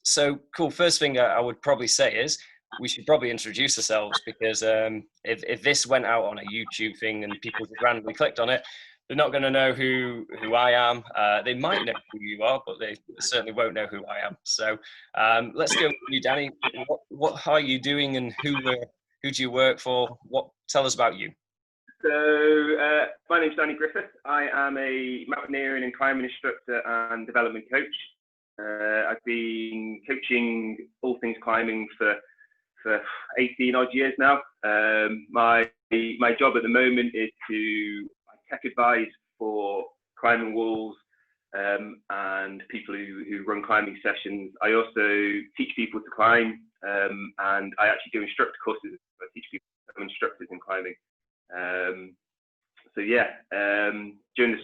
So cool. First thing I would probably say is we should probably introduce ourselves, because if this went out on a YouTube thing and people just randomly clicked on it, they're not going to know who I am. They might know who you are, but they certainly won't know who I am. So let's go with you, Danny. What are you doing, and who do you work for? Tell us about you. So my name's Danny Griffith. I am a mountaineering and climbing instructor and development coach. I've been coaching all things climbing for 18 odd years now. My job at the moment is to tech advise for climbing walls and people who run climbing sessions. I also teach people to climb, and I actually do instructor courses. I teach people to become instructors in climbing. During this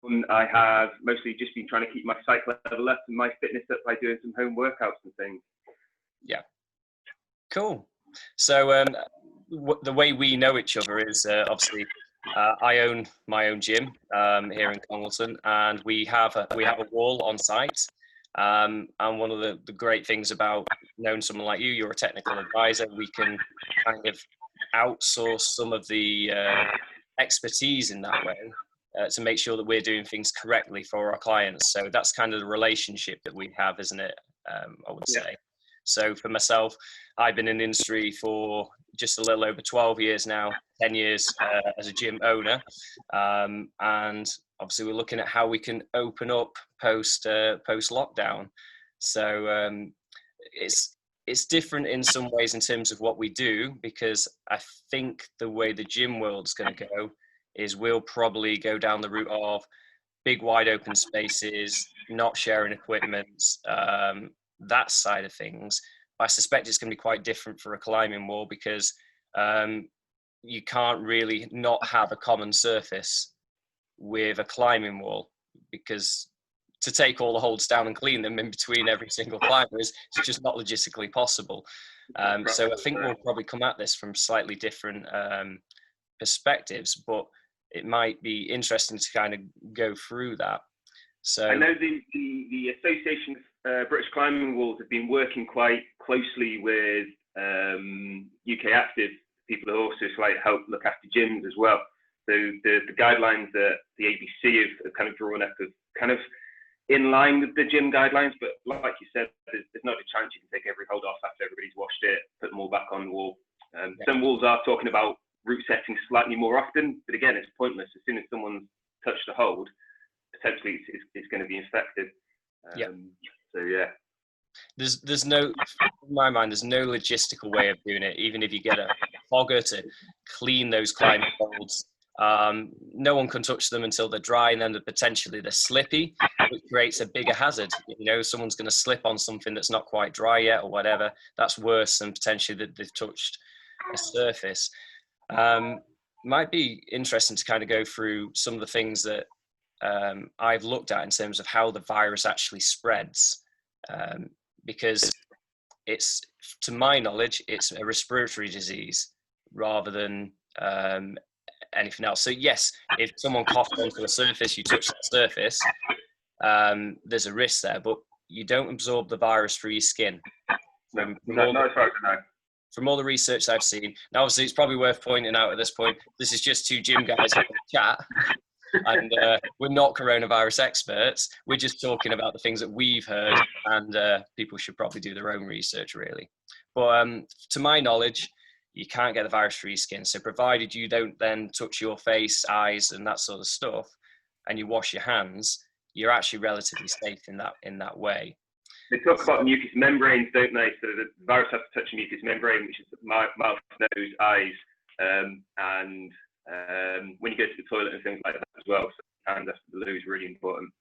one, I have mostly just been trying to keep my psych level up and my fitness up by doing some home workouts and things. Yeah. Cool. So the way we know each other is obviously I own my own gym here in Congleton, and we have a wall on site. And one of the great things about knowing someone like you, you're a technical advisor, we can kind of outsource some of the expertise in that way to make sure that we're doing things correctly for our clients. So that's kind of the relationship that we have, isn't it? I would say. So for myself, I've been in the industry for just a little over 12 years now, 10 years as a gym owner. And obviously we're looking at how we can open up post lockdown. So it's different in some ways in terms of what we do, because I think the way the gym world's going to go is we'll probably go down the route of big wide open spaces, not sharing equipment, that side of things. I suspect it's going to be quite different for a climbing wall, because you can't really not have a common surface with a climbing wall, because to take all the holds down and clean them in between every single climber is just not logistically possible. So I think we'll probably come at this from slightly different perspectives, but it might be interesting to kind of go through that. So I know the Association of British Climbing Walls have been working quite closely with UK Active people who also help look after gyms as well. So the guidelines that the ABC have kind of drawn up are kind of in line with the gym guidelines, but like you said, there's not a chance you can take every hold off after everybody's washed it, put them all back on the wall. Some walls are talking about route setting slightly more often, but again, it's pointless. As soon as someone's touched the hold, potentially it's going to be infected. So yeah. There's no, in my mind, there's no logistical way of doing it. Even if you get a fogger to clean those climbing holds, no one can touch them until they're dry, and then potentially they're slippy, which creates a bigger hazard. You know, someone's going to slip on something that's not quite dry yet or whatever. That's worse than potentially that they've touched a surface. Might be interesting to kind of go through some of the things that I've looked at in terms of how the virus actually spreads, because it's, to my knowledge, it's a respiratory disease rather than anything else. So yes, if someone coughs onto a surface, you touch that surface, there's a risk there, but you don't absorb the virus through your skin. From all the research I've seen, now obviously it's probably worth pointing out at this point, this is just two gym guys having a chat, and we're not coronavirus experts. We're just talking about the things that we've heard, and people should probably do their own research, really. But to my knowledge, you can't get the virus through your skin. So provided you don't then touch your face, eyes, and that sort of stuff, and you wash your hands, you're actually relatively safe in that way. They talk about mucous membranes, don't they? So the virus has to touch a mucous membrane, which is mouth, nose, eyes, and when you go to the toilet and things like that as well. So hand, the loo is really important.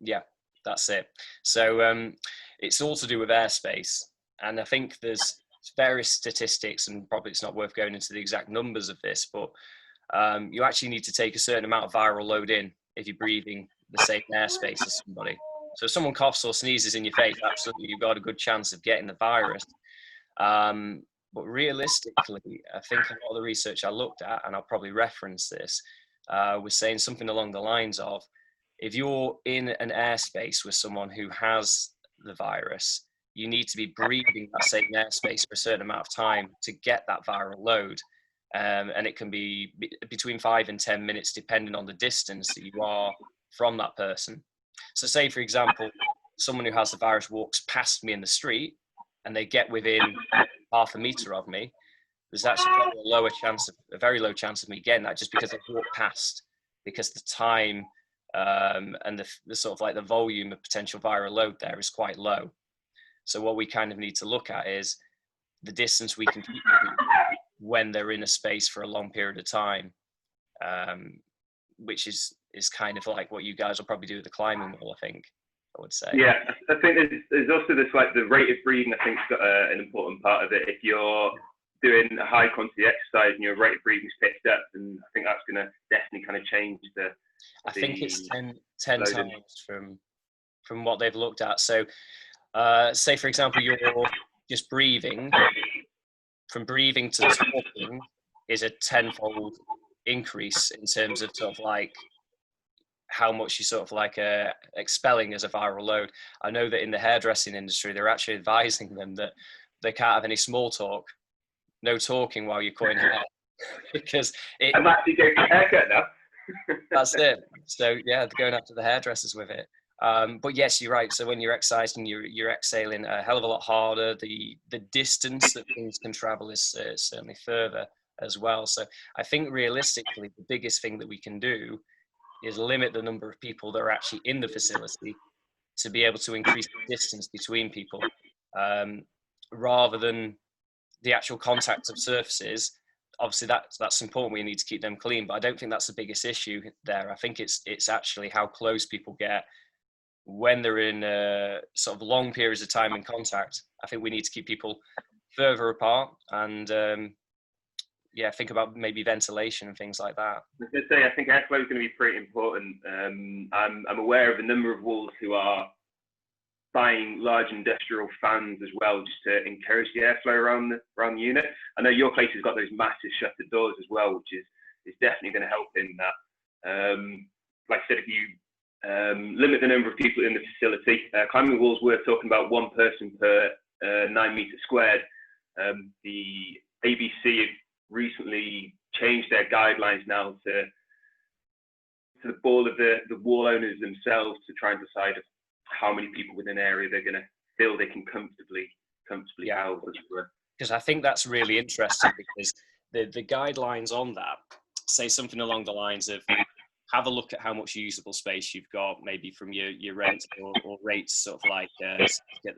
Yeah, that's it. So it's all to do with airspace, and I think there's various statistics, and probably it's not worth going into the exact numbers of this, but you actually need to take a certain amount of viral load in if you're breathing the same airspace as somebody. So if someone coughs or sneezes in your face, absolutely, you've got a good chance of getting the virus. But realistically, I think a lot of the research I looked at, and I'll probably reference this, was saying something along the lines of, if you're in an airspace with someone who has the virus, you need to be breathing that same airspace for a certain amount of time to get that viral load. And it can be between 5 and 10 minutes, depending on the distance that you are from that person. So say, for example, someone who has the virus walks past me in the street and they get within half a meter of me, there's actually a very low chance of me getting that, just because I've walked past, because the time and the sort of like the volume of potential viral load there is quite low. So what we kind of need to look at is the distance we can keep people when they're in a space for a long period of time, which is kind of like what you guys will probably do with the climbing wall, I think, I would say. Yeah, I think there's also this, like, the rate of breathing, I think, has got an important part of it. If you're doing a high quantity exercise and your rate of breathing is picked up, and I think that's going to definitely kind of change I think it's 10 times from what they've looked at. So say, for example, you're just breathing. From breathing to talking is a 10-fold increase in terms of sort of like how much you sort of like expelling as a viral load. I know that in the hairdressing industry, they're actually advising them that they can't have any small talk, no talking while you're cutting hair, because I'm actually getting a haircut now. That's it. So yeah, they're going out to the hairdressers with it. But yes, you're right. So when you're exercising, you're exhaling a hell of a lot harder. The distance that things can travel is certainly further as well. So I think realistically, the biggest thing that we can do is limit the number of people that are actually in the facility to be able to increase the distance between people, rather than the actual contact of surfaces. Obviously that's important. We need to keep them clean, but I don't think that's the biggest issue there. I think it's actually how close people get when they're in sort of long periods of time in contact. I think we need to keep people further apart and think about maybe ventilation and things like that. I was going to say, I think airflow is going to be pretty important. I'm aware of a number of walls who are buying large industrial fans as well, just to encourage the airflow around the unit. I know your place has got those massive shutter doors as well, which is definitely going to help in that. Like I said, if you limit the number of people in the facility, climbing walls, we're talking about one person per 9 meters squared. The ABC have recently changed their guidelines now to the ball of the wall owners themselves to try and decide how many people within an area they're going to feel they can comfortably house. Because I think that's really interesting, because the guidelines on that say something along the lines of, have a look at how much usable space you've got, maybe from your rent or rates, sort of like that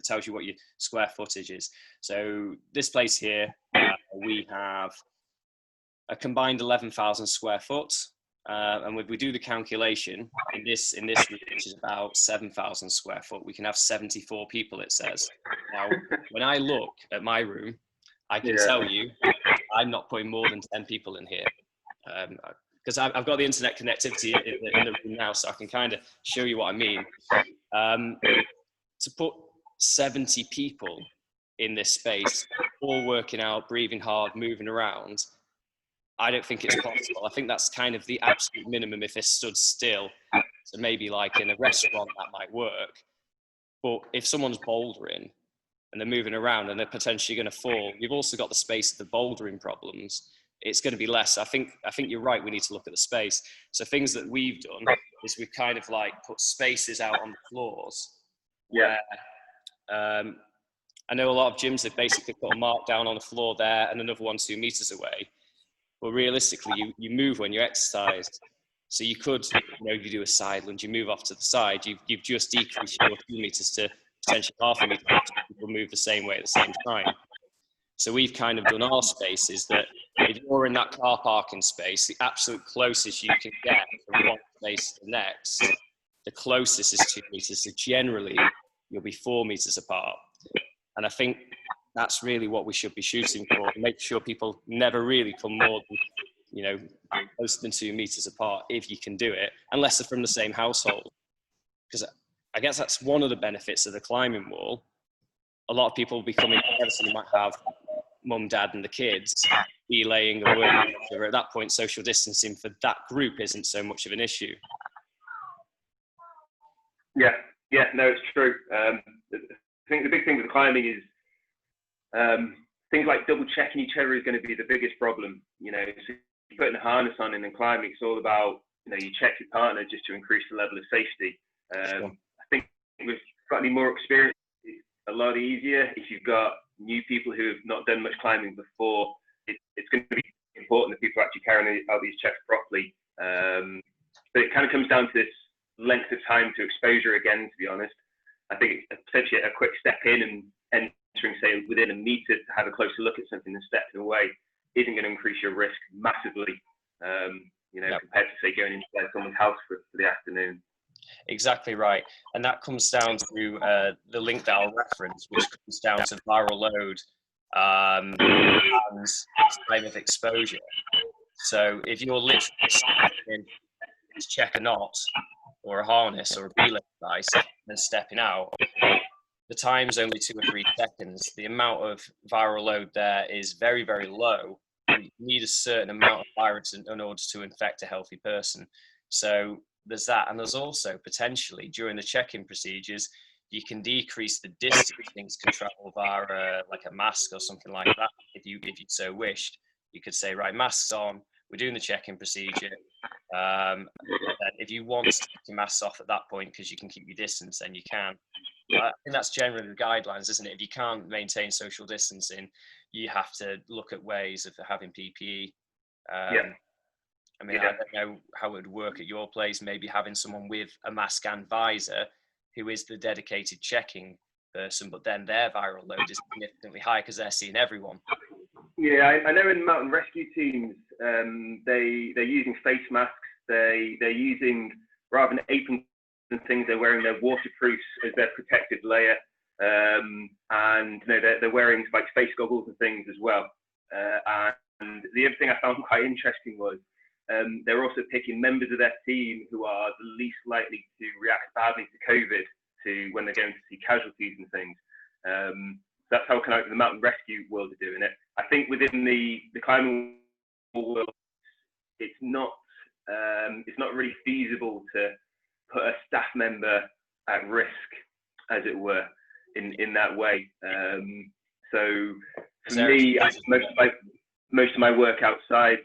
tells you what your square footage is. So this place here, we have a combined 11,000 square foot. And if we do the calculation in this room, which is about 7,000 square foot, we can have 74 people, it says. Now, when I look at my room, I can tell you I'm not putting more than 10 people in here. Because I've got the internet connectivity in the room now, so I can kind of show you what I mean. To put 70 people in this space, all working out, breathing hard, moving around, I don't think it's possible. I think that's kind of the absolute minimum if they stood still. So maybe like in a restaurant that might work. But if someone's bouldering and they're moving around and they're potentially going to fall, you've also got the space of the bouldering problems. It's going to be less. I think you're right. We need to look at the space. So things that we've done is we've kind of like put spaces out on the floors. Yeah. Where, I know a lot of gyms have basically put a mark down on the floor there and another one 2 meters away. But realistically, you move when you exercise. So you could, if you do a side lunge, you move off to the side. You've just decreased your 2 meters to potentially half a meter. People move the same way at the same time. So we've kind of done our spaces that if you're in that car parking space, the absolute closest you can get from one space to the next, the closest is 2 meters. So generally, you'll be 4 meters apart. And I think that's really what we should be shooting for. Make sure people never really come more than, closer than 2 meters apart if you can do it, unless they're from the same household. Because I guess that's one of the benefits of the climbing wall. A lot of people will be coming together, so you might have mum, dad, and the kids belaying and working together. At that point, social distancing for that group isn't so much of an issue. Yeah, no, it's true. I think the big thing with climbing is things like double checking each other is going to be the biggest problem. You know, so putting a harness on and then climbing, it's all about, you know, you check your partner just to increase the level of safety. Sure. I think with slightly more experience, it's a lot easier. If you've got new people who have not done much climbing before, it's going to be important that people actually carry out these checks properly. But it kind of comes down to this length of time to exposure again, to be honest. I think it's essentially a quick step in and entering, say, within a metre to have a closer look at something and stepping away isn't going to increase your risk massively, you know, compared to, say, going inside someone's house for the afternoon. Exactly right. And that comes down to the link that I'll reference, which comes down to viral load and time of exposure. So if you're literally stepping to check a knot or a harness or a belay device and stepping out, the time's only 2 or 3 seconds. The amount of viral load there is very, very low. You need a certain amount of virus in order to infect a healthy person. So there's that. And there's also potentially during the check-in procedures, you can decrease the distance things can travel via like a mask or something like that. If you so wished, you could say, right, masks on, we're doing the check-in procedure. And if you want to take your masks off at that point because you can keep your distance, then you can. I think that's generally the guidelines, isn't it? If you can't maintain social distancing, you have to look at ways of having PPE. I mean, I don't know how it would work at your place, maybe having someone with a mask and visor who is the dedicated checking person, but then their viral load is significantly high because they're seeing everyone. Yeah, I know in mountain rescue teams, they're using face masks. They're using, rather than aprons and things, they're wearing their waterproofs as their protective layer. And you know, they're wearing like face goggles and things as well. And the other thing I found quite interesting was they're also picking members of their team who are the least likely to react badly to COVID when they're going to see casualties and things. That's how kind of the mountain rescue world are doing it. I think within the climbing world, it's not really feasible to put a staff member at risk, as it were, in that way. So for me, most of my work outside,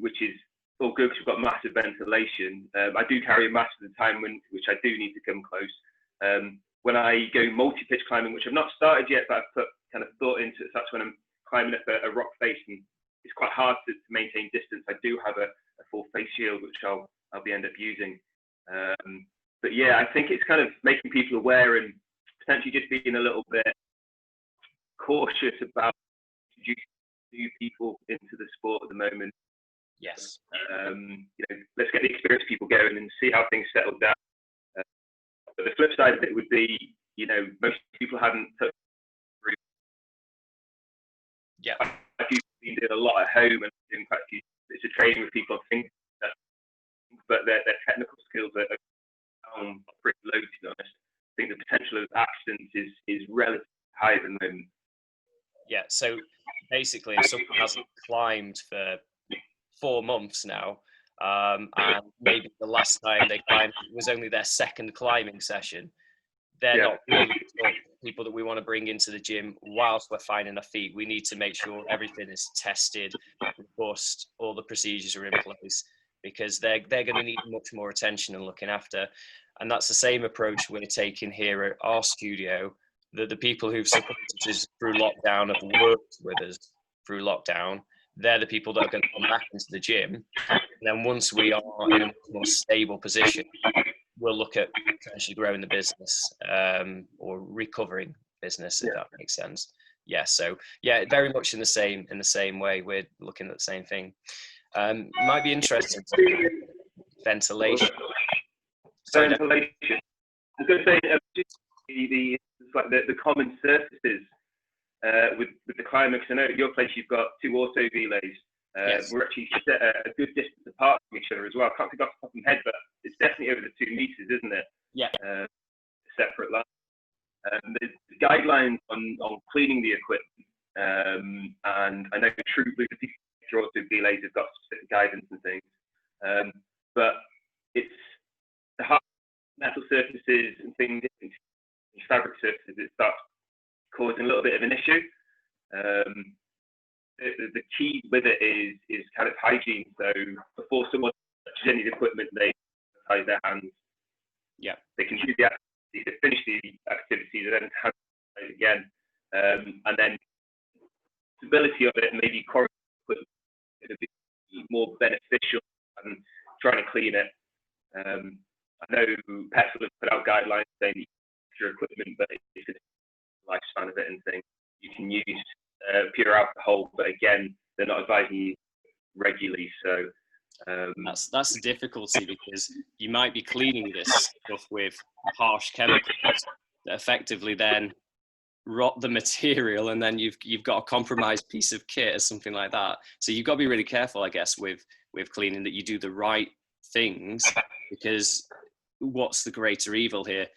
which is all good because we've got massive ventilation. I do carry a mask at the time which I do need to come close. When I go multi-pitch climbing, which I've not started yet, but I've put kind of thought into it, so that's when I'm climbing up a rock face and it's quite hard to maintain distance. I do have a full face shield, which I'll end up using. But yeah, I think it's kind of making people aware and potentially just being a little bit cautious about introducing new people into the sport at the moment. Yes. You know, let's get the experienced people going and see how things settle down. But the flip side of it would be, you know, most people haven't touched. Yeah. I've been doing a lot at home and doing quite a few bits of training with people on things, but their technical skills are pretty low, to be honest. I think the potential of accidents is relatively high at the moment. Yeah, so basically if someone hasn't climbed for 4 months now, and maybe the last time they climbed was only their second climbing session, they're not really people that we want to bring into the gym whilst we're finding our feet. We need to make sure everything is tested, robust, all the procedures are in place, because they're going to need much more attention and looking after. And that's the same approach we're taking here at our studio. The people who've supported us through lockdown have worked with us through lockdown. They're the people that are going to come back into the gym. And then once we are in a more stable position, we'll look at potentially growing the business or recovering business, if that makes sense. Yeah, so yeah, very much in the same way. We're looking at the same thing. Might be interesting to ventilation. Ventilation. I was going to say the common surfaces with the climax. I know at your place you've got 2 auto relays. Yes. We're actually set a good distance apart from each other as well. I can't think off the top of my head, but it's definitely over the 2 meters, isn't it? Yeah. Separate line. There's guidelines on cleaning the equipment, and I know True Blue, the people who auto relays have got specific guidance and things. But it's the hard metal surfaces and things fabric surfaces, it starts causing a little bit of an issue. The key with it is kind of hygiene. So before someone touches any of the equipment, they sanitize their hands. Yeah. They can use the activity to finish the activity, then hand sanitize again. And then stability of it, maybe quarantine equipment would be more beneficial than trying to clean it. I know Pets will have put out guidelines saying you use your equipment, but it's the lifespan of it and things. You can use pure alcohol, but again, they're not advising you regularly. So that's the difficulty, because you might be cleaning this stuff with harsh chemicals that effectively then rot the material, and then you've got a compromised piece of kit or something like that. So you've got to be really careful, I guess, with cleaning, that you do the right things, because what's the greater evil here?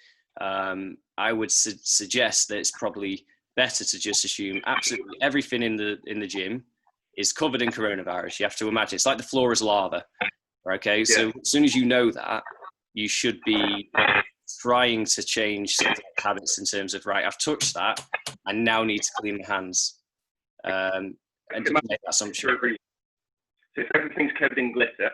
I would suggest that it's probably better to just assume absolutely everything in the gym is covered in coronavirus. You have to imagine it's like the floor is lava. Okay, so as soon as you know that, you should be trying to change some habits in terms of, right, I've touched that, I now need to clean my hands, and just make that assumption. So if everything's covered in glitter,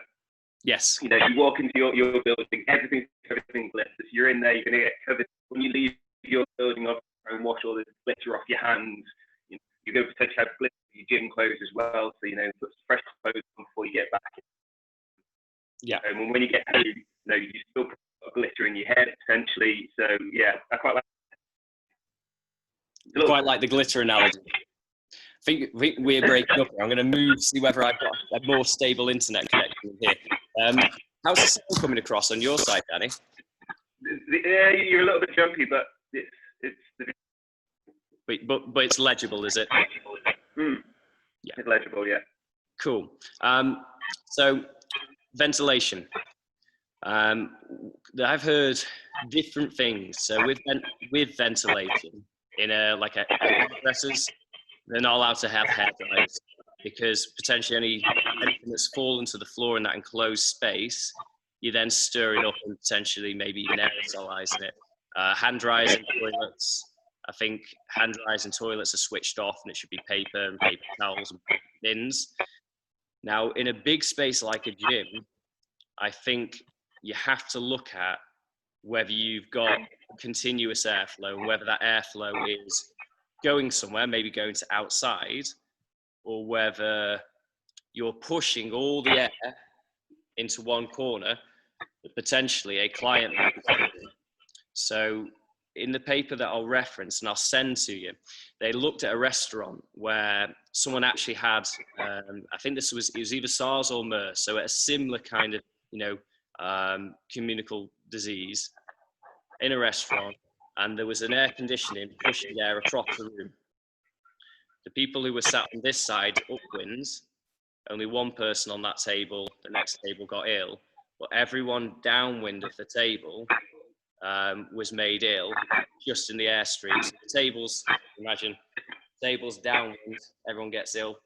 yes, you walk into your building, everything's covered in glitter. So you're in there, you're going to get covered. When you leave your building, off and wash all the glitter off your hands. You're going to potentially have glitter in your gym clothes as well. So put some fresh clothes on before you get back. Yeah. And when you get home, you still put glitter in your head essentially. So yeah, I quite like the glitter analogy. I think we're breaking up. I'm going to move, see whether I've got a more stable internet connection here. How's the sound coming across on your side, Danny? Yeah, you're a little bit jumpy, but but it's legible, is it? Yeah, it's legible. Yeah. Cool. So ventilation. I've heard different things. So with ventilation in hairdressers, they're not allowed to have hair dryers, because potentially anything that's fallen to the floor in that enclosed space, you then stir it up and potentially maybe even aerosolizing it. Hand dryers in toilets. I think hand dryers in toilets are switched off, and it should be paper and paper towels and bins. Now, in a big space like a gym, I think you have to look at whether you've got continuous airflow, and whether that airflow is going somewhere, maybe going to outside, or whether you're pushing all the air into one corner that potentially a client might be coming in. So in the paper that I'll reference and I'll send to you, they looked at a restaurant where someone actually had, I think it was either SARS or MERS, so a similar kind of, communicable disease in a restaurant, and there was an air conditioning pushing air across the room. The people who were sat on this side upwinds, only one person on that table, the next table got ill, but everyone downwind of the table was made ill just in the airstream. So the tables, imagine, tables downwind, everyone gets ill.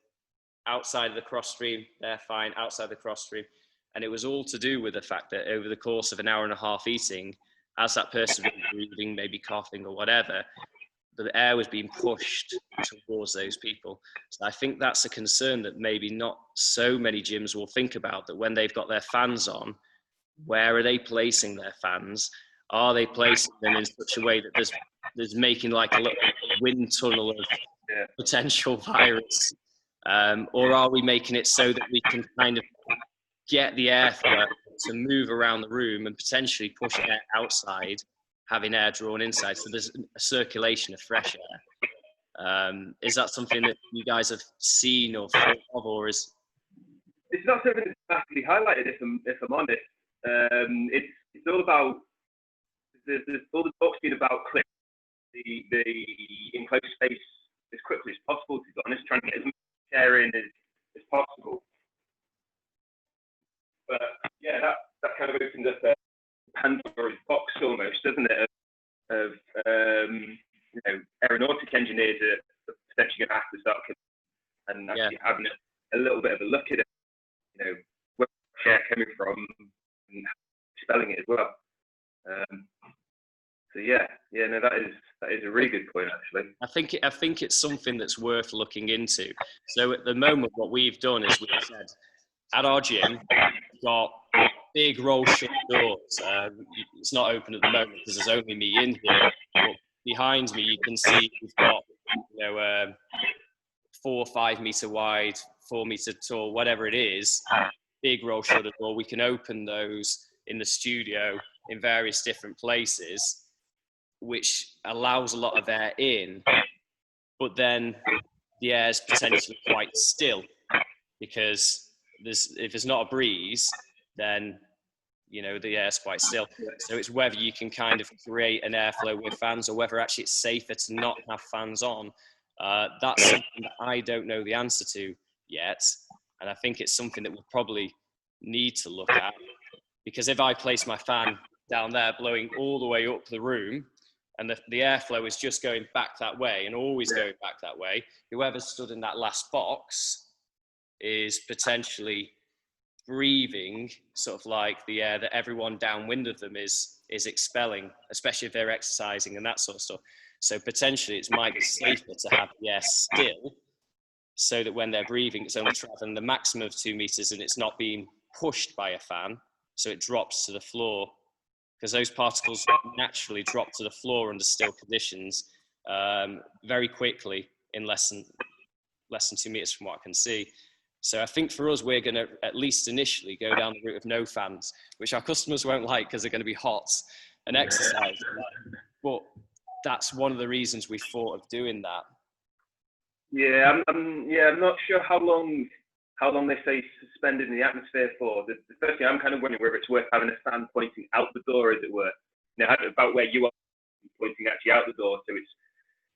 Outside of the cross stream, they're fine, outside the cross stream. And it was all to do with the fact that over the course of an hour and a half eating, as that person was breathing, maybe coughing or whatever, the air was being pushed towards those people. So I think that's a concern that maybe not so many gyms will think about, that when they've got their fans on, where are they placing their fans? Are they placing them in such a way that there's making like a little wind tunnel of potential virus? Or are we making it so that we can kind of get the airflow to move around the room and potentially push air outside, having air drawn inside, so there's a circulation of fresh air? Is that something that you guys have seen or thought of, or is? It's not something that's massively highlighted, if I'm honest. It's all about, there's all the talk's been about clearing the enclosed space as quickly as possible, to be honest, trying to get as much air in as possible. But yeah, that kind of opens up a Pandora's box almost, doesn't it? Of aeronautic engineers are potentially going to have to start and actually having a little bit of a look at it. Where's the air coming from, and spelling it as well. So yeah, Yeah, no, that is a really good point, actually. I think it's something that's worth looking into. So at the moment, what we've done is we've said at our gym, we've got big roll shut doors. It's not open at the moment because there's only me in here. But behind me, you can see we've got 4 or 5 meter wide, 4 meter tall, whatever it is, big roll shutter door. We can open those in the studio in various different places, which allows a lot of air in, but then the air is potentially quite still because if there's not a breeze, then the air is quite still. So it's whether you can kind of create an airflow with fans or whether actually it's safer to not have fans on. That's something that I don't know the answer to yet. And I think it's something that we'll probably need to look at, because if I place my fan down there blowing all the way up the room and the airflow is just going back that way and always going back that way, whoever stood in that last box is potentially breathing sort of like the air that everyone downwind of them is expelling, especially if they're exercising and that sort of stuff. So potentially it might be safer to have the air still, so that when they're breathing, it's only traveling the maximum of 2 meters and it's not being pushed by a fan, so it drops to the floor, because those particles naturally drop to the floor under still conditions very quickly in less than 2 meters from what I can see. So I think for us, we're going to at least initially go down the route of no fans, which our customers won't like because they're going to be hot and exercise. But that's one of the reasons we thought of doing that. Yeah, I'm not sure how long they say suspended in the atmosphere for. The first thing I'm kind of wondering whether it's worth having a fan pointing out the door, as it were. About where you are, pointing actually out the door, so it's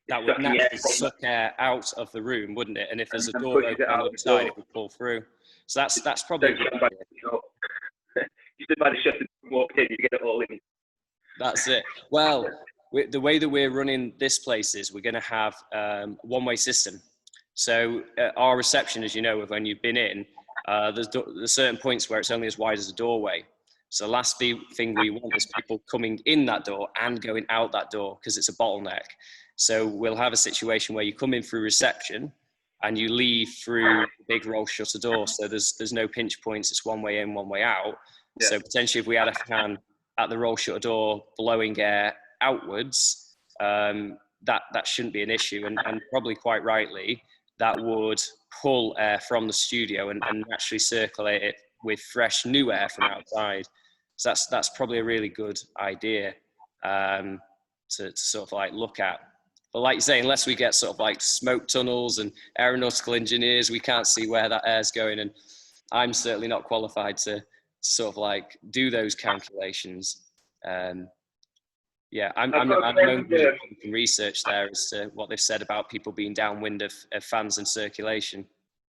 that would naturally suck air out of the room, wouldn't it? And if there's a door open on the other side, it would pull through. So that's probably a good idea. You stood by the shutter and walked in, you get it all in. That's it. Well, the way that we're running this place is we're going to have one-way system. So our reception, as you know, when you've been in, there's certain points where it's only as wide as a doorway. So the last thing we want is people coming in that door and going out that door, because it's a bottleneck. So we'll have a situation where you come in through reception and you leave through the big roll shutter door. So there's no pinch points. It's one way in, one way out. Yeah. So potentially if we had a fan at the roll shutter door blowing air outwards, that shouldn't be an issue. And probably quite rightly, that would pull air from the studio and naturally circulate it with fresh new air from outside. So that's probably a really good idea to sort of like look at. But like you say, unless we get sort of like smoke tunnels and aeronautical engineers, we can't see where that air's going. And I'm certainly not qualified to sort of like do those calculations. Yeah, I'm only doing research there as to what they've said about people being downwind of fans and circulation.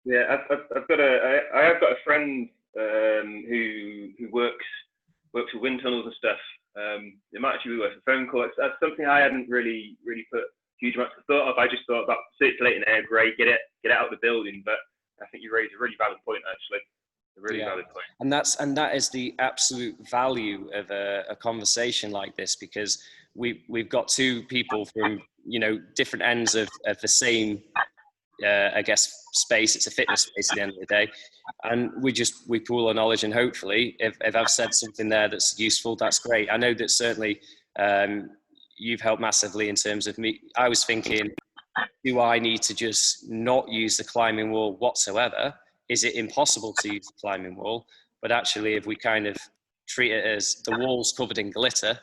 Yeah, I have got a friend who works with wind tunnels and stuff. It might actually be worth a phone call. That's something I hadn't really put huge amounts of thought of. I just thought about circulating air, great, get it out of the building. But I think you raised a really valid point, actually. A really valid point. And that is the absolute value of a conversation like this, because we've got two people from different ends of the same I guess space. It's a fitness space at the end of the day, and we pool our knowledge, and hopefully if I've said something there that's useful, that's great. I know that certainly you've helped massively in terms of me. I was thinking, do I need to just not use the climbing wall whatsoever? Is it impossible to use the climbing wall? But actually, if we kind of treat it as the wall's covered in glitter,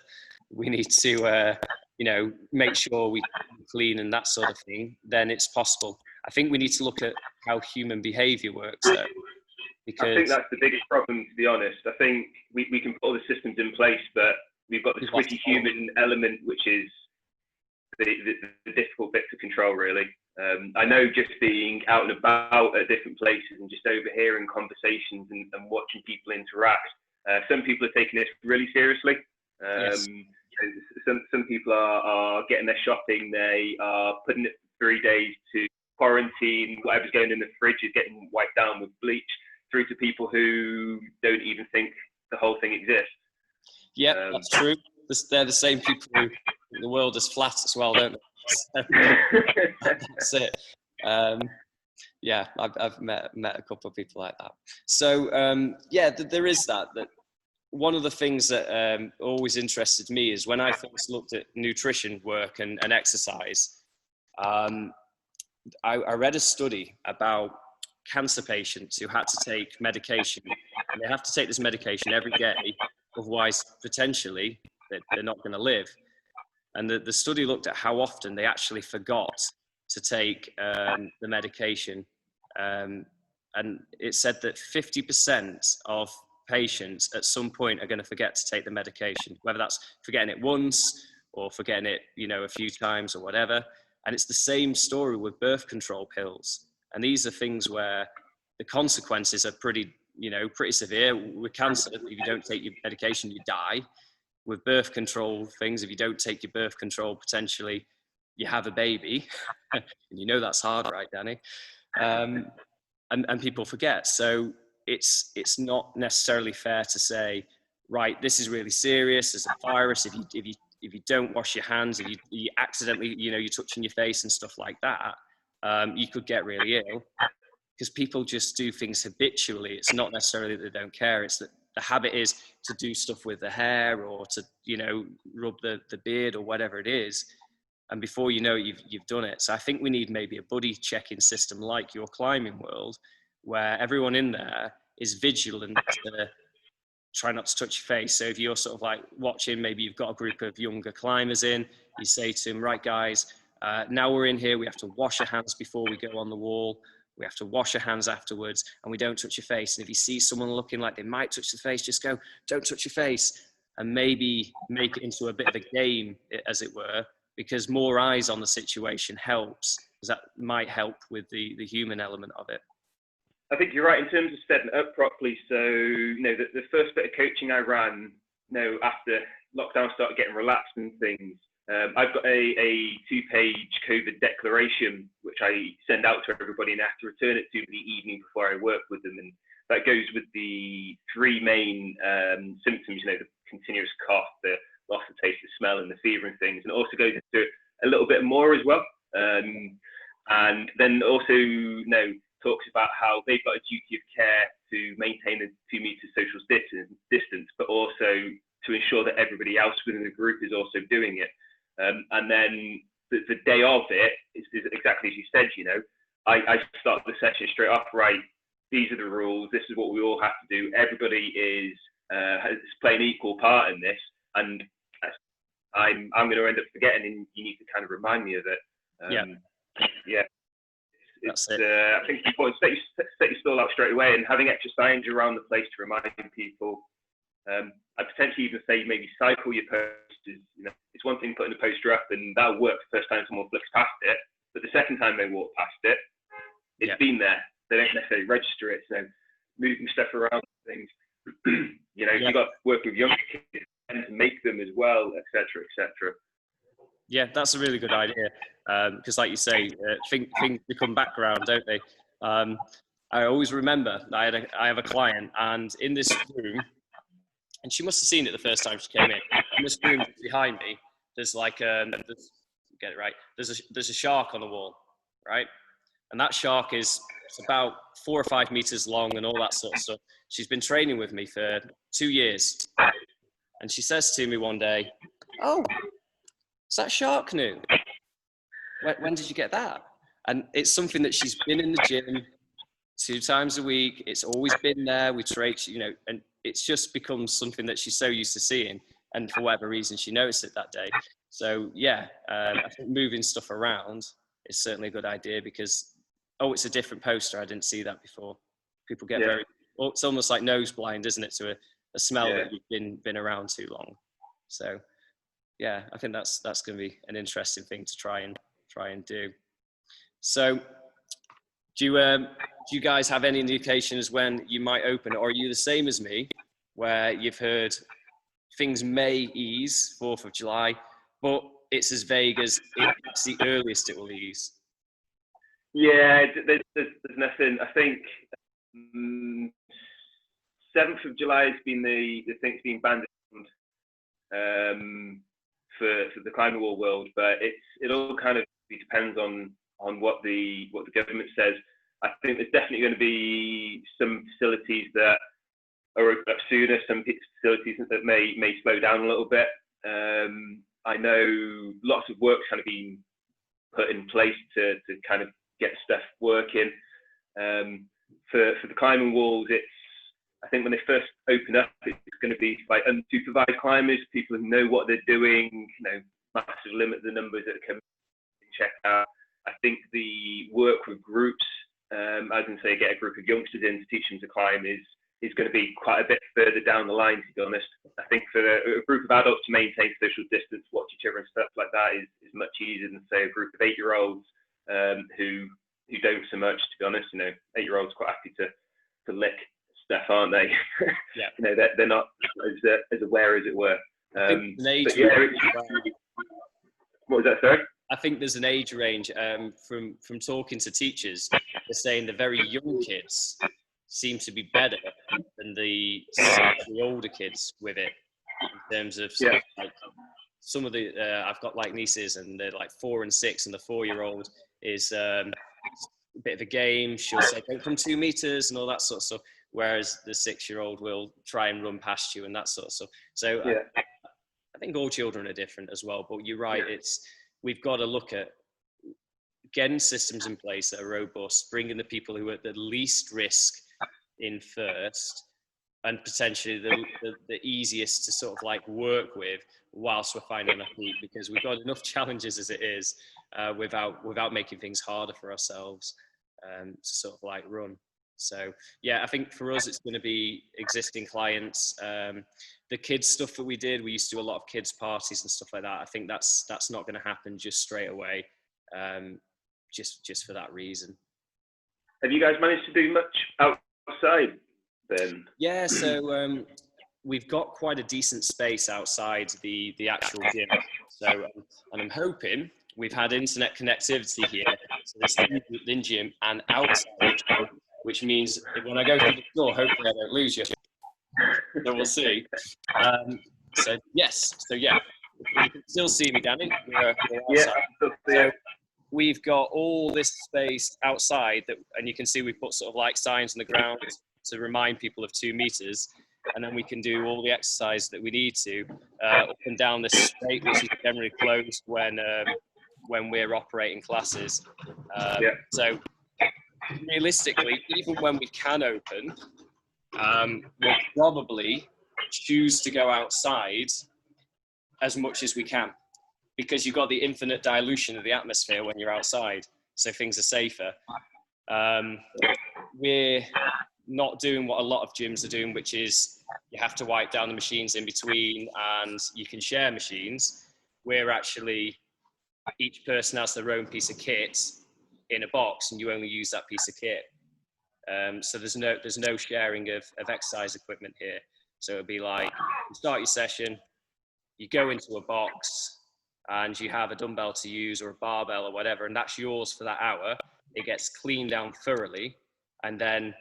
we need to make sure we clean and that sort of thing, then it's possible. I think we need to look at how human behaviour works, though. Because I think that's the biggest problem, to be honest. I think we can put all the systems in place, but we've got the squishy human element, which is the difficult bit to control, really. I know just being out and about at different places and just overhearing conversations and watching people interact, some people are taking this really seriously. Yes. Some people are getting their shopping, they are putting it 3 days to quarantine, whatever's going in the fridge is getting wiped down with bleach, through to people who don't even think the whole thing exists. Yeah, that's true. they're the same people who think the world is flat as well, don't they? That's it. Yeah, I've met a couple of people like that. So there is that one of the things that always interested me is when I first looked at nutrition work and exercise, I read a study about cancer patients who had to take medication, and they have to take this medication every day, otherwise potentially they're not going to live. And the study looked at how often they actually forgot to take the medication, and it said that 50% of patients at some point are going to forget to take the medication, whether that's forgetting it once or forgetting it, a few times or whatever. And it's the same story with birth control pills. And these are things where the consequences are pretty severe. With cancer, if you don't take your medication, you die. With birth control things, if you don't take your birth control, potentially you have a baby. And that's hard, right, Danny? And people forget. So it's not necessarily fair to say, right, this is really serious. There's a virus. If you don't wash your hands, if you accidentally, you're touching your face and stuff like that, you could get really ill, because people just do things habitually. It's not necessarily that they don't care. It's that the habit is to do stuff with the hair or to, rub the beard or whatever it is. And before you know it, you've done it. So I think we need maybe a buddy check-in system like your climbing world, where everyone in there is vigilant to try not to touch your face. So if you're sort of like watching, maybe you've got a group of younger climbers in, you say to them, right guys, now we're in here, we have to wash our hands before we go on the wall. We have to wash our hands afterwards, and we don't touch your face. And if you see someone looking like they might touch the face, just go, don't touch your face, and maybe make it into a bit of a game, as it were, because more eyes on the situation helps, because that might help with the human element of it. I think you're right in terms of setting it up properly. So, the first bit of coaching I ran, after lockdown started getting relaxed and things, I've got a 2-page COVID declaration, which I send out to everybody, and I have to return it to me the evening before I work with them. And that goes with the 3 main symptoms, the continuous cough, the loss of taste, the smell, and the fever and things. And it also goes into a little bit more as well. And then also, talks about how they've got a duty of care to maintain a 2 meter social distance, but also to ensure that everybody else within the group is also doing it. And then the day of it is exactly as you said, I start the session straight off, right, these are the rules, this is what we all have to do, everybody is playing equal part in this, and I'm going to end up forgetting, and you need to kind of remind me of it. It's I think it's important to set your stall out straight away, and having extra signs around the place to remind people. I'd potentially even say maybe cycle your posters. It's one thing putting a poster up, and that'll work the first time someone flicks past it, but the second time they walk past it, it's been there. They don't necessarily register it, so moving stuff around things. You've got to work with younger kids and to make them as well, etc., etc. Yeah, that's a really good idea, because like you say, things become background, don't they? I always remember I have a client, and in this room, and she must have seen it the first time she came in this room behind me, there's like get it right, there's a shark on the wall, right? And that shark is about 4 or 5 meters long and all that sort of stuff. She's been training with me for 2 years, and she says to me one day, "Oh, is that shark new? When did you get that?" And it's something that she's been in the gym 2 times a week. It's always been there. We train, and it's just become something that she's so used to seeing. And for whatever reason, she noticed it that day. So yeah, I think moving stuff around is certainly a good idea, because, it's a different poster. I didn't see that before. People get it's almost like nose blind, isn't it, to a smell that you've been around too long. So yeah, I think that's going to be an interesting thing to try and do. So do you guys have any indications when you might open, or are you the same as me, where you've heard things may ease 4th of July, but it's as vague as it's the earliest it will ease? Yeah, there's nothing. I think 7th of July has been the thing's been banned. for the climbing wall world, but it all kind of depends on what the government says. I think there's definitely going to be some facilities that are open up sooner, some facilities that may slow down a little bit. I know lots of work's kind of been put in place to kind of get stuff working. For the climbing walls, I think when they first open up, it's going to be like unsupervised climbers, people who know what they're doing, massive limit the numbers that come check out. I think the work with groups, as in say, get a group of youngsters in to teach them to climb is going to be quite a bit further down the line, to be honest. I think for a group of adults to maintain social distance, watch each other and stuff like that is much easier than say a group of 8-year-olds who don't so much, to be honest. 8-year-olds quite happy to lick stuff, aren't they? Yeah. They're not as aware, as it were. But yeah, what was that, sorry? I think there's an age range from talking to teachers. They're saying the very young kids seem to be better than the older kids with it, in terms of like some of the I've got like nieces and they're like 4 and 6, and the 4-year-old is a bit of a game. She'll say don't come 2 meters and all that sort of stuff, whereas the 6-year-old will try and run past you and that sort of stuff. So I think all children are different as well, but you're right, we've got to look at getting systems in place that are robust, bringing the people who are at the least risk in first, and potentially the easiest to sort of like work with whilst we're finding our feet, because we've got enough challenges as it is, without making things harder for ourselves to sort of like run. So yeah, I think for us it's going to be existing clients. The kids stuff that we used to do a lot of kids parties and stuff like that. I think that's not going to happen just straight away, just for that reason. Have you guys managed to do much outside then? Yeah, so we've got quite a decent space outside the actual gym. So and I'm hoping we've had internet connectivity here, so there's things within gym and outside, which means when I go through the door, hopefully I don't lose you. So we'll see. So yes, you can still see me, Danny. We're outside. So we've got all this space outside and you can see we put sort of like signs on the ground to remind people of 2 meters, and then we can do all the exercise that we need to up and down this straight, which is generally closed when we're operating classes. So realistically, even when we can open, we'll probably choose to go outside as much as we can, because you've got the infinite dilution of the atmosphere when you're outside, so things are safer. We're not doing what a lot of gyms are doing, which is you have to wipe down the machines in between and you can share machines. We're actually, each person has their own piece of kit in a box and you only use that piece of kit. So there's no sharing of exercise equipment here. So it'd be like, you start your session, you go into a box and you have a dumbbell to use or a barbell or whatever, and that's yours for that hour. It gets cleaned down thoroughly, and then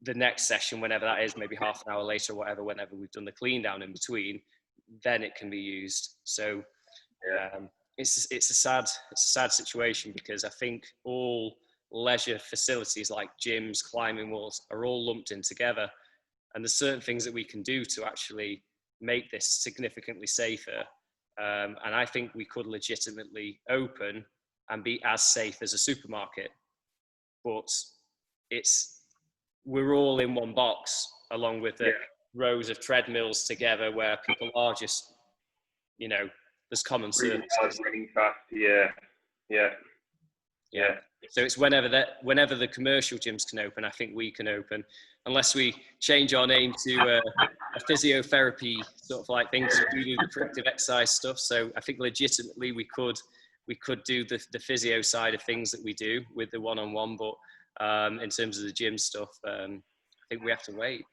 the next session, whenever that is, maybe half an hour later or whatever, whenever we've done the clean down in between, then it can be used. So it's a sad situation, because I think all leisure facilities like gyms, climbing walls are all lumped in together, and there's certain things that we can do to actually make this significantly safer. And I think we could legitimately open and be as safe as a supermarket, but we're all in one box, along with the rows of treadmills together, where people are just, there's common services. Running fast, yeah. So it's whenever the commercial gyms can open, I think we can open, unless we change our name to a physiotherapy sort of like thing to do the corrective exercise stuff. So I think legitimately we could do the physio side of things that we do with the one-on-one, but in terms of the gym stuff, I think we have to wait.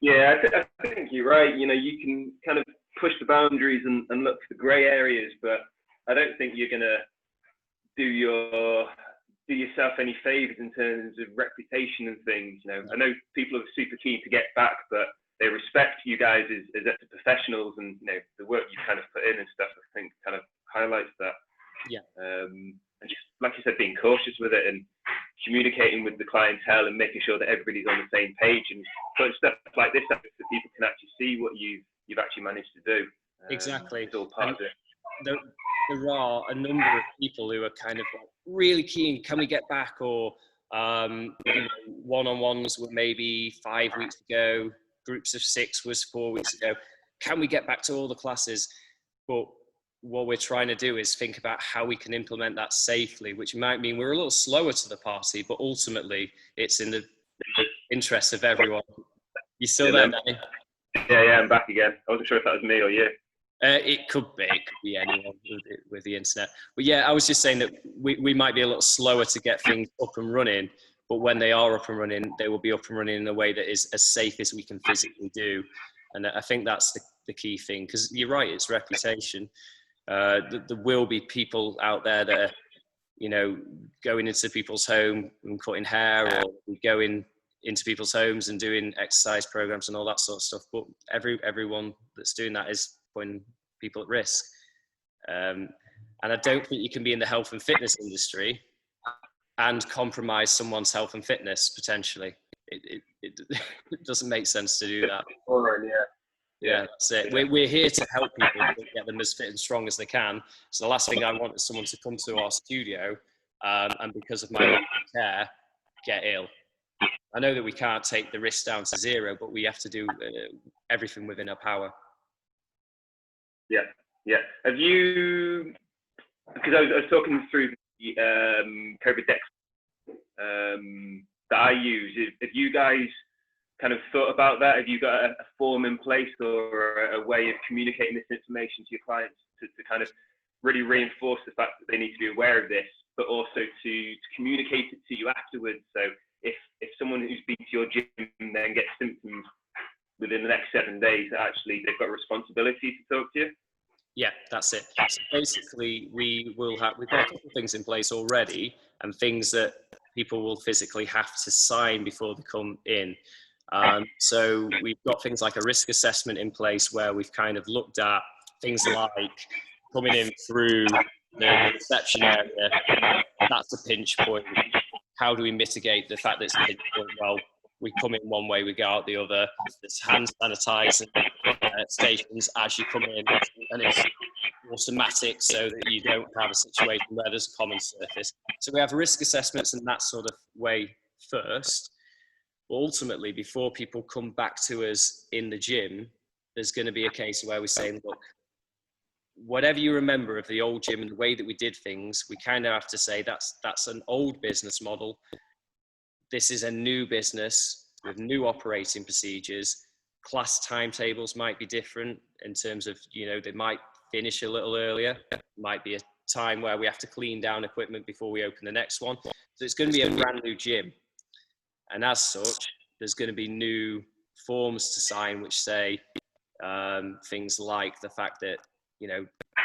Yeah, I think you're right. You can kind of push the boundaries and look for the grey areas, but I don't think you're going to do yourself any favours in terms of reputation and things. I know people are super keen to get back, but they respect you guys as professionals, and the work you kind of put in and stuff. I think kind of highlights that. Yeah. And just like you said, being cautious with it and communicating with the clientele and making sure that everybody's on the same page, and putting stuff like this up so people can actually see what you've actually managed to do. Exactly. It's all part of it. There are a number of people who are kind of like really keen. Can we get back? Or one-on-ones were maybe 5 weeks ago. Groups of 6 was 4 weeks ago. Can we get back to all the classes? But what we're trying to do is think about how we can implement that safely, which might mean we're a little slower to the party, but ultimately it's in the interest of everyone. You still there, Danny? Yeah, I'm back again. I wasn't sure if that was me or you. It could be anyone with the internet. But yeah, I was just saying that we might be a little slower to get things up and running, but when they are up and running, they will be up and running in a way that is as safe as we can physically do. And I think that's the key thing, because you're right, it's reputation. There will be people out there that are, going into people's home and cutting hair, or going into people's homes and doing exercise programs and all that sort of stuff. But everyone that's doing that is putting people at risk. And I don't think you can be in the health and fitness industry and compromise someone's health and fitness potentially. It doesn't make sense to do that. Yeah, that's it. We're here to help people get them as fit and strong as they can. So the last thing I want is someone to come to our studio and because of my care, get ill. I know that we can't take the risk down to 0, but we have to do everything within our power. Yeah. Have you, because I was talking through the COVID Dex that I use, have you guys kind of thought about that? Have you got a form in place or a way of communicating this information to your clients to kind of really reinforce the fact that they need to be aware of this, but also to communicate it to you afterwards? So if someone who's been to your gym then gets symptoms within the next 7 days, actually they've got a responsibility to talk to you? Yeah, that's it. So basically, we've got a couple of things in place already, and things that people will physically have to sign before they come in. So we've got things like a risk assessment in place, where we've kind of looked at things like coming in through the reception area. That's a pinch point. How do we mitigate the fact that it's a pinch point? Well, we come in one way, we go out the other. There's hand sanitizer stations as you come in, and it's automatic so that you don't have a situation where there's a common surface. So we have risk assessments in that sort of way first. But ultimately, before people come back to us in the gym, there's going to be a case where we say, look, whatever you remember of the old gym and the way that we did things, we kind of have to say that's an old business model. This is a new business with new operating procedures. Class timetables might be different in terms of, they might finish a little earlier. It might be a time where we have to clean down equipment before we open the next one. So it's going to be a brand new gym. And as such, there's going to be new forms to sign, which say things like the fact that,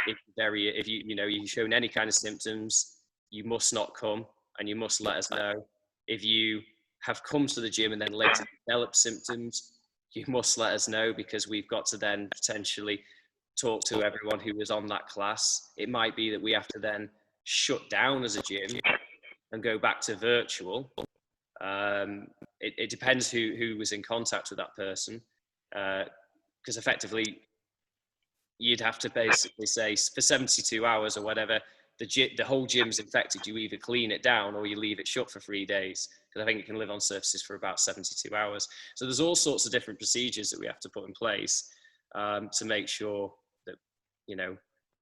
if you've shown any kind of symptoms, you must not come and you must let us know. If you have come to the gym and then later develop symptoms, you must let us know, because we've got to then potentially talk to everyone who was on that class. It might be that we have to then shut down as a gym and go back to virtual. It depends who was in contact with that person, because effectively you'd have to basically say for 72 hours or whatever, the whole gym's infected. You either clean it down or you leave it shut for 3 days, because I think it can live on surfaces for about 72 hours. So there's all sorts of different procedures that we have to put in place to make sure that,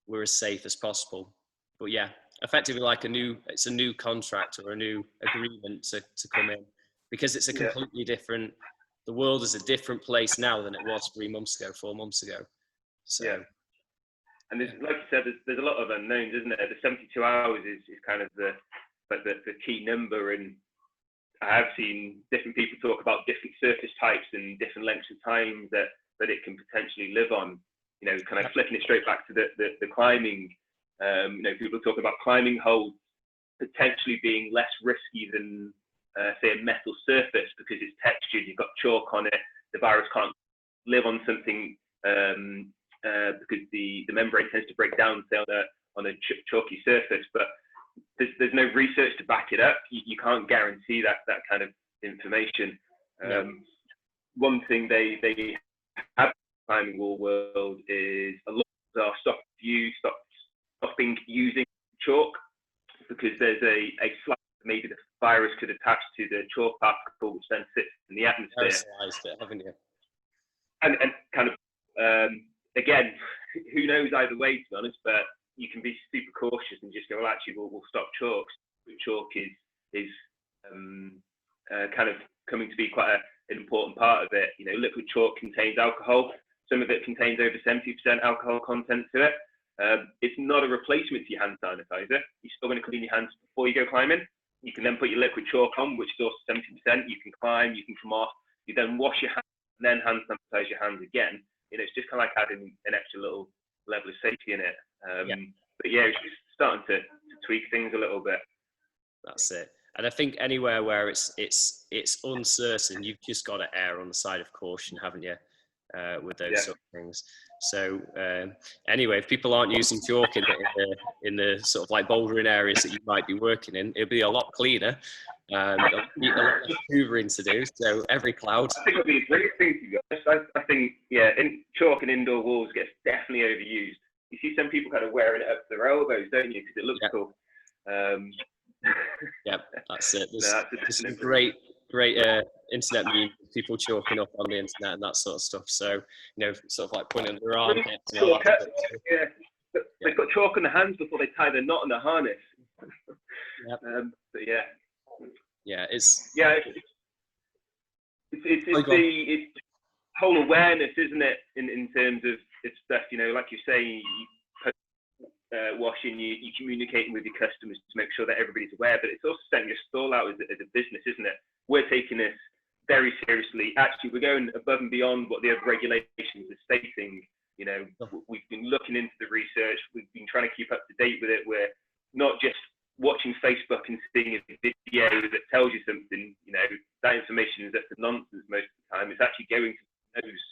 we're as safe as possible. But yeah, effectively it's a new contract or a new agreement to come in, because it's a completely different, the world is a different place now than it was 3 months ago, 4 months ago. So. Yeah. And there's, like you said, there's a lot of unknowns, isn't there? The 72 hours is kind of the key number. And I have seen different people talk about different surface types and different lengths of time that it can potentially live on. Kind of flipping it straight back to the climbing. People talk about climbing holds potentially being less risky than, say, a metal surface, because it's textured, you've got chalk on it, the virus can't live on something because the membrane tends to break down, say, on a chalky surface, but there's no research to back it up. You can't guarantee that kind of information. One thing they have in the climbing wall world is a lot of stopping using chalk, because there's a slight, maybe the virus could attach to the chalk particle, which then sits in the atmosphere. Aerosolized it, haven't you? And kind of, again, who knows either way, to be honest, but you can be super cautious and just go, well, actually, we'll stop chalk. Chalk is kind of coming to be quite an important part of it. You know, liquid chalk contains alcohol. Some of it contains over 70% alcohol content to it. It's not a replacement to your hand sanitizer. You're still going to clean your hands before you go climbing. You can then put your liquid chalk on, which is also 70%. You can climb, you can come off. You then wash your hands, and then hand sanitize your hands again. You know, it's just kind of like adding an extra little level of safety in it. But yeah, it's just starting to tweak things a little bit. That's it. And I think anywhere where it's uncertain, you've just got to err on the side of caution, haven't you? With those sort of things. So anyway, if people aren't using chalk in the sort of like bouldering areas that you might be working in, it'll be a lot cleaner. A lot less hoovering to do. So every cloud. I think it'll be a great thing to be honest. I think chalk and indoor walls gets definitely overused. You see some people kind of wearing it up to their elbows, don't you? Because it looks cool. Yeah, that's it. There's some great internet memes, people chalking up on the internet and that sort of stuff. So, you know, sort of like pointing their armpits. They put chalk on the hands before they tie their knot on the harness. But it's the whole awareness, isn't it? In terms of it's stuff, you know, like you're saying, washing, you communicating with your customers to make sure that everybody's aware, but it's also setting your stall out as a business, isn't it? We're taking this very seriously. Actually, we're going above and beyond what the other regulations are stating. You know, we've been looking into the research. We've been trying to keep up to date with it. We're not just watching Facebook and seeing a video that tells you something. You know, that information is just nonsense most of the time. It's actually going to those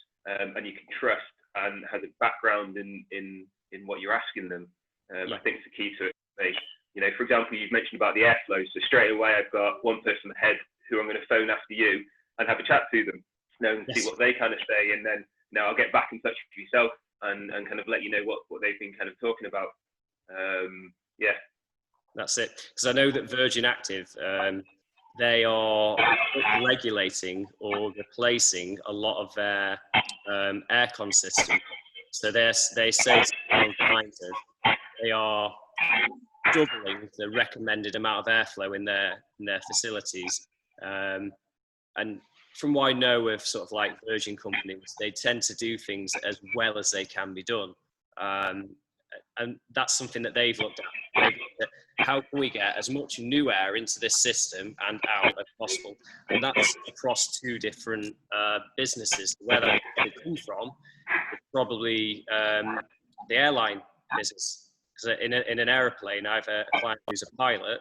and you can trust and has a background in what you're asking them. I think it's the key to it. You know, for example, you've mentioned about the airflow. So straight away, I've got one person ahead who I'm going to phone after you and have a chat to them, you know, and see what they kind of say. And then, you know, I'll get back in touch with yourself and kind of let you know what they've been kind of talking about. That's it. Because I know that Virgin Active, they are regulating or replacing a lot of their aircon systems. So they say they are doubling the recommended amount of airflow in their facilities. And from what I know of sort of like Virgin companies, they tend to do things as well as they can be done. And that's something that they've looked at. How can we get as much new air into this system and out as possible? And that's across two different businesses. Where that comes from is probably the airline business. Because in an aeroplane, I have a client who's a pilot.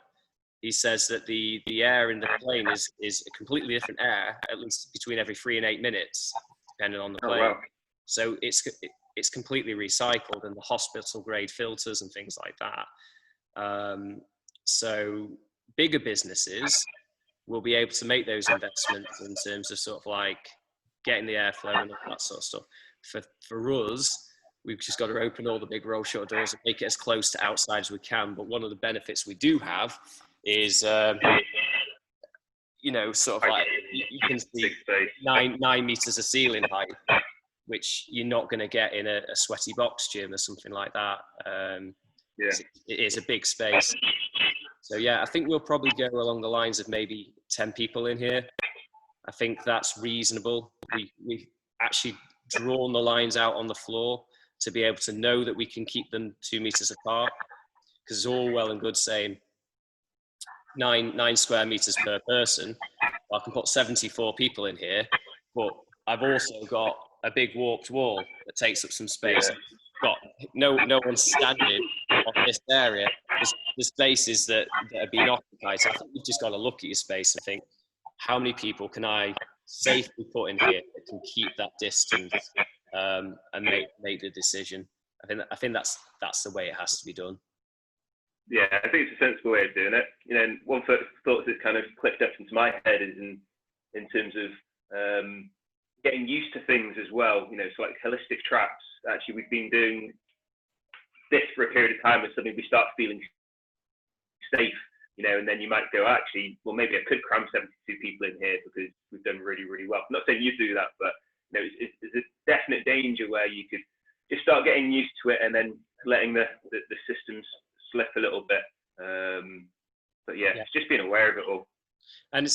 He says that the air in the plane is a completely different air, at least between every 3 and 8 minutes, depending on the plane. Oh, wow. So it's completely recycled, and the hospital grade filters and things like that. So bigger businesses will be able to make those investments in terms of sort of like getting the airflow and all that sort of stuff. For us, we've just got to open all the big roll shutter doors and make it as close to outside as we can. But one of the benefits we do have is, you know, sort of like you can see 9 meters of ceiling height, which you're not going to get in a sweaty box gym or something like that. It is a big space. So yeah, I think we'll probably go along the lines of maybe 10 people in here. I think that's reasonable. We've actually drawn the lines out on the floor to be able to know that we can keep them 2 meters apart, because it's all well and good saying 9 square meters per person. I can put 74 people in here, but I've also got a big warped wall that takes up some space. Got no one standing on this area. There's spaces that are being occupied. So I think you've just got to look at your space and think, how many people can I safely put in here that that can keep that distance and make the decision. I think that's the way it has to be done. Yeah, I think it's a sensible way of doing it. You know, one thought that kind of clicked up into my head is in terms of getting used to things as well. You know, so like holistic traps. Actually, we've been doing this for a period of time, and suddenly we start feeling safe. You know, and then you might go, actually, well, maybe I could cram 72 people in here because we've done really, really well. I'm not saying you do that, but you know, it's a definite danger where you could just start getting used to it and then letting the systems slip a little bit. But yeah, it's just being aware of it all. And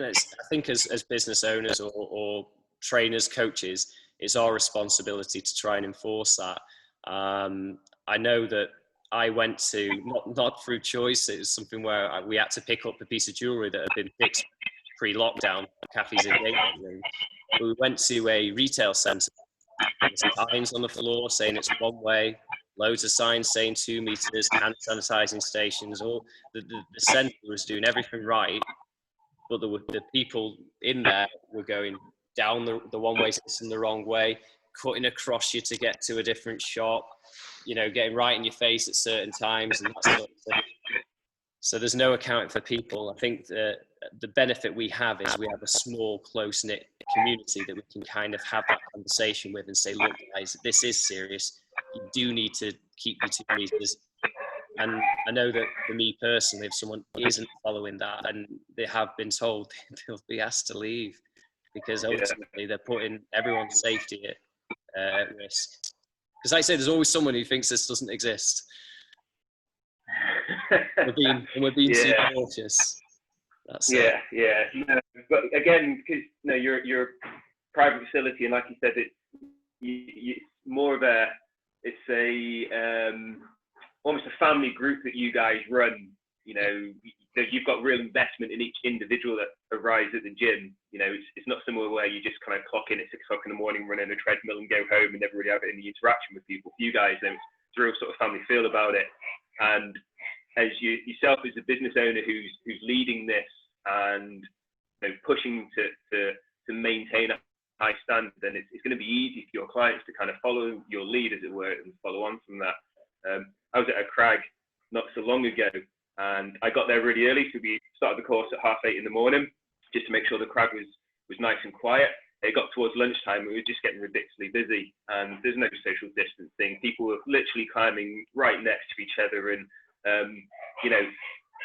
I think as business owners or trainers, coaches, it's our responsibility to try and enforce that. I know that I went to, not through choice, it was something where we had to pick up a piece of jewellery that had been fixed pre-lockdown, Kathy's engagement ring. We went to a retail centre, signs on the floor saying it's one way, loads of signs saying 2 meters, hand sanitising stations, all the centre was doing everything right, but the people in there were going down the one-way system the wrong way, cutting across you to get to a different shop, you know, getting right in your face at certain times and that sort of thing. So there's no accounting for people. I think the benefit we have is we have a small, close-knit community that we can kind of have that conversation with and say, look, guys, this is serious. You do need to keep your 2 meters. And I know that for me personally, if someone isn't following that and they have been told, they'll be asked to leave because ultimately they're putting everyone's safety at risk. Because like I say, there's always someone who thinks this doesn't exist. We're being too cautious. That's yeah. No, but again, because you know, you're a private facility, and like you said, it's more of it's almost a family group that you guys run. You know, you've got real investment in each individual that arrives at the gym. You know, it's not somewhere where you just kind of clock in at 6 o'clock in the morning, run in a treadmill and go home and never really have any interaction with people. For you guys, there's a real sort of family feel about it. And as yourself as a business owner who's leading this and you know, pushing to maintain a high standard, then it's going to be easy for your clients to kind of follow your lead, as it were, and follow on from that. I was at a crag not so long ago, and I got there really early, so we started the course at 8:30 in the morning, just to make sure the crag was nice and quiet. It got towards lunchtime, and we were just getting ridiculously busy, and there's no social distancing. People were literally climbing right next to each other, and you know,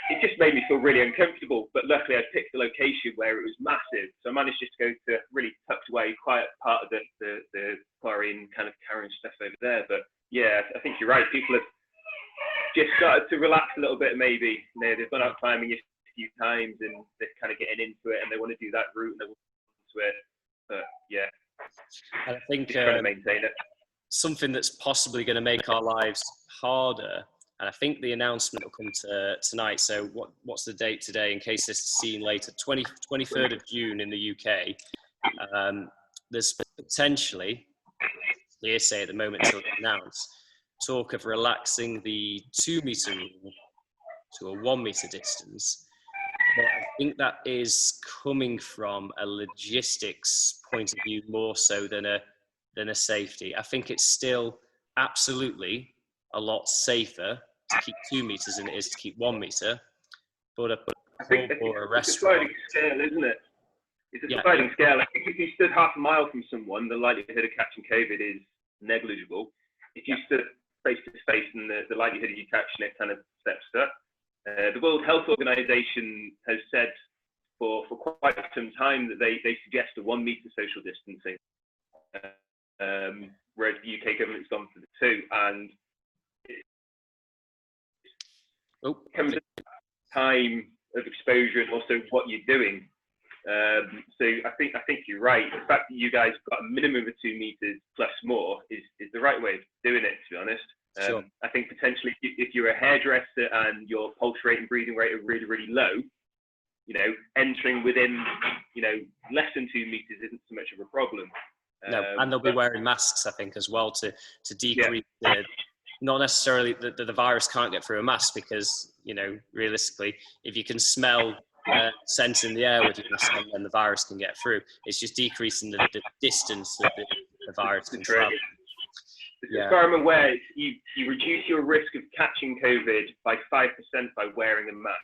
it just made me feel really uncomfortable. But luckily, I picked a location where it was massive, so I managed just to go to a really tucked away, quiet part of the quarry and kind of carrying stuff over there. But yeah, I think you're right. People have just started to relax a little bit, maybe. You know, they've gone out climbing a few times and they're kind of getting into it and they want to do that route and they want to do it. But yeah, and I think trying to maintain it. Something that's possibly going to make our lives harder, and I think the announcement will come tonight. So what's the date today in case this is seen later? 23rd of June in the UK. There's potentially, hearsay at the moment till announced, talk of relaxing the 2 meter rule to a 1 meter distance. But I think that is coming from a logistics point of view more so than a safety. I think it's still absolutely a lot safer to keep 2 meters than it is to keep 1 meter. But a pub or a restaurant, it's a sliding scale, isn't it? It's a sliding scale. I think if you stood half a mile from someone, the likelihood of catching COVID is negligible. If you stood face to face, and the likelihood of you catching it kind of steps up. The World Health Organization has said for quite some time that they suggest a 1 meter social distancing, whereas the UK government's gone for the 2, and it comes at a time of exposure and also what you're doing. So I think you're right. The fact that you guys have got a minimum of 2 meters plus more is the right way of doing it, to be honest. Sure. I think potentially if you're a hairdresser and your pulse rate and breathing rate are really, really low, you know, entering within, you know, less than 2 meters isn't so much of a problem. No, and they'll be wearing masks, I think, as well to decrease not necessarily that the virus can't get through a mask, because, you know, realistically, if you can smell scent in the air with your mask on, then the virus can get through. It's just decreasing the distance that the virus can travel. As far as I'm aware, you reduce your risk of catching COVID by 5% by wearing a mask.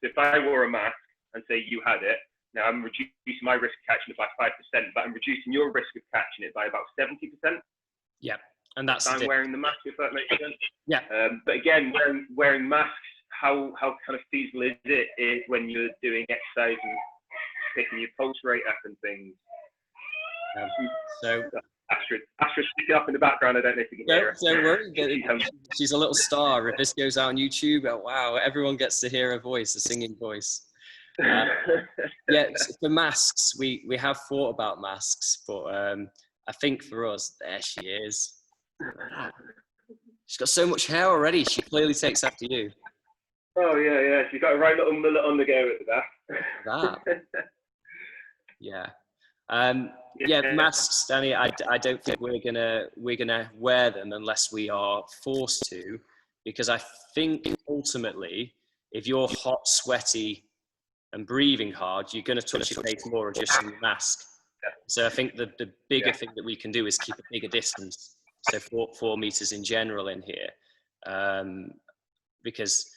So if I wore a mask and say you had it, now I'm reducing my risk of catching it by 5%, but I'm reducing your risk of catching it by about 70%. Yeah, and that's I'm wearing the mask, if that makes sense. Yeah. But again, wearing masks, how kind of feasible is it when you're doing exercise and picking your pulse rate up and things? So Astra's picking up in the background. I don't know if you can hear her. Don't worry. She's a little star. If this goes out on YouTube, wow, everyone gets to hear her voice, a singing voice. Yeah, for masks, we have thought about masks, but I think for us, there she is. She's got so much hair already. She clearly takes after you. Oh yeah. She's got a right little mullet on the go at that. Yeah. Yeah, masks, Danny. I don't think we're gonna wear them unless we are forced to, because I think ultimately, if you're hot, sweaty, and breathing hard, you're going to touch your face more adjusting the mask. So I think the bigger thing that we can do is keep a bigger distance. So 4 meters in general in here, because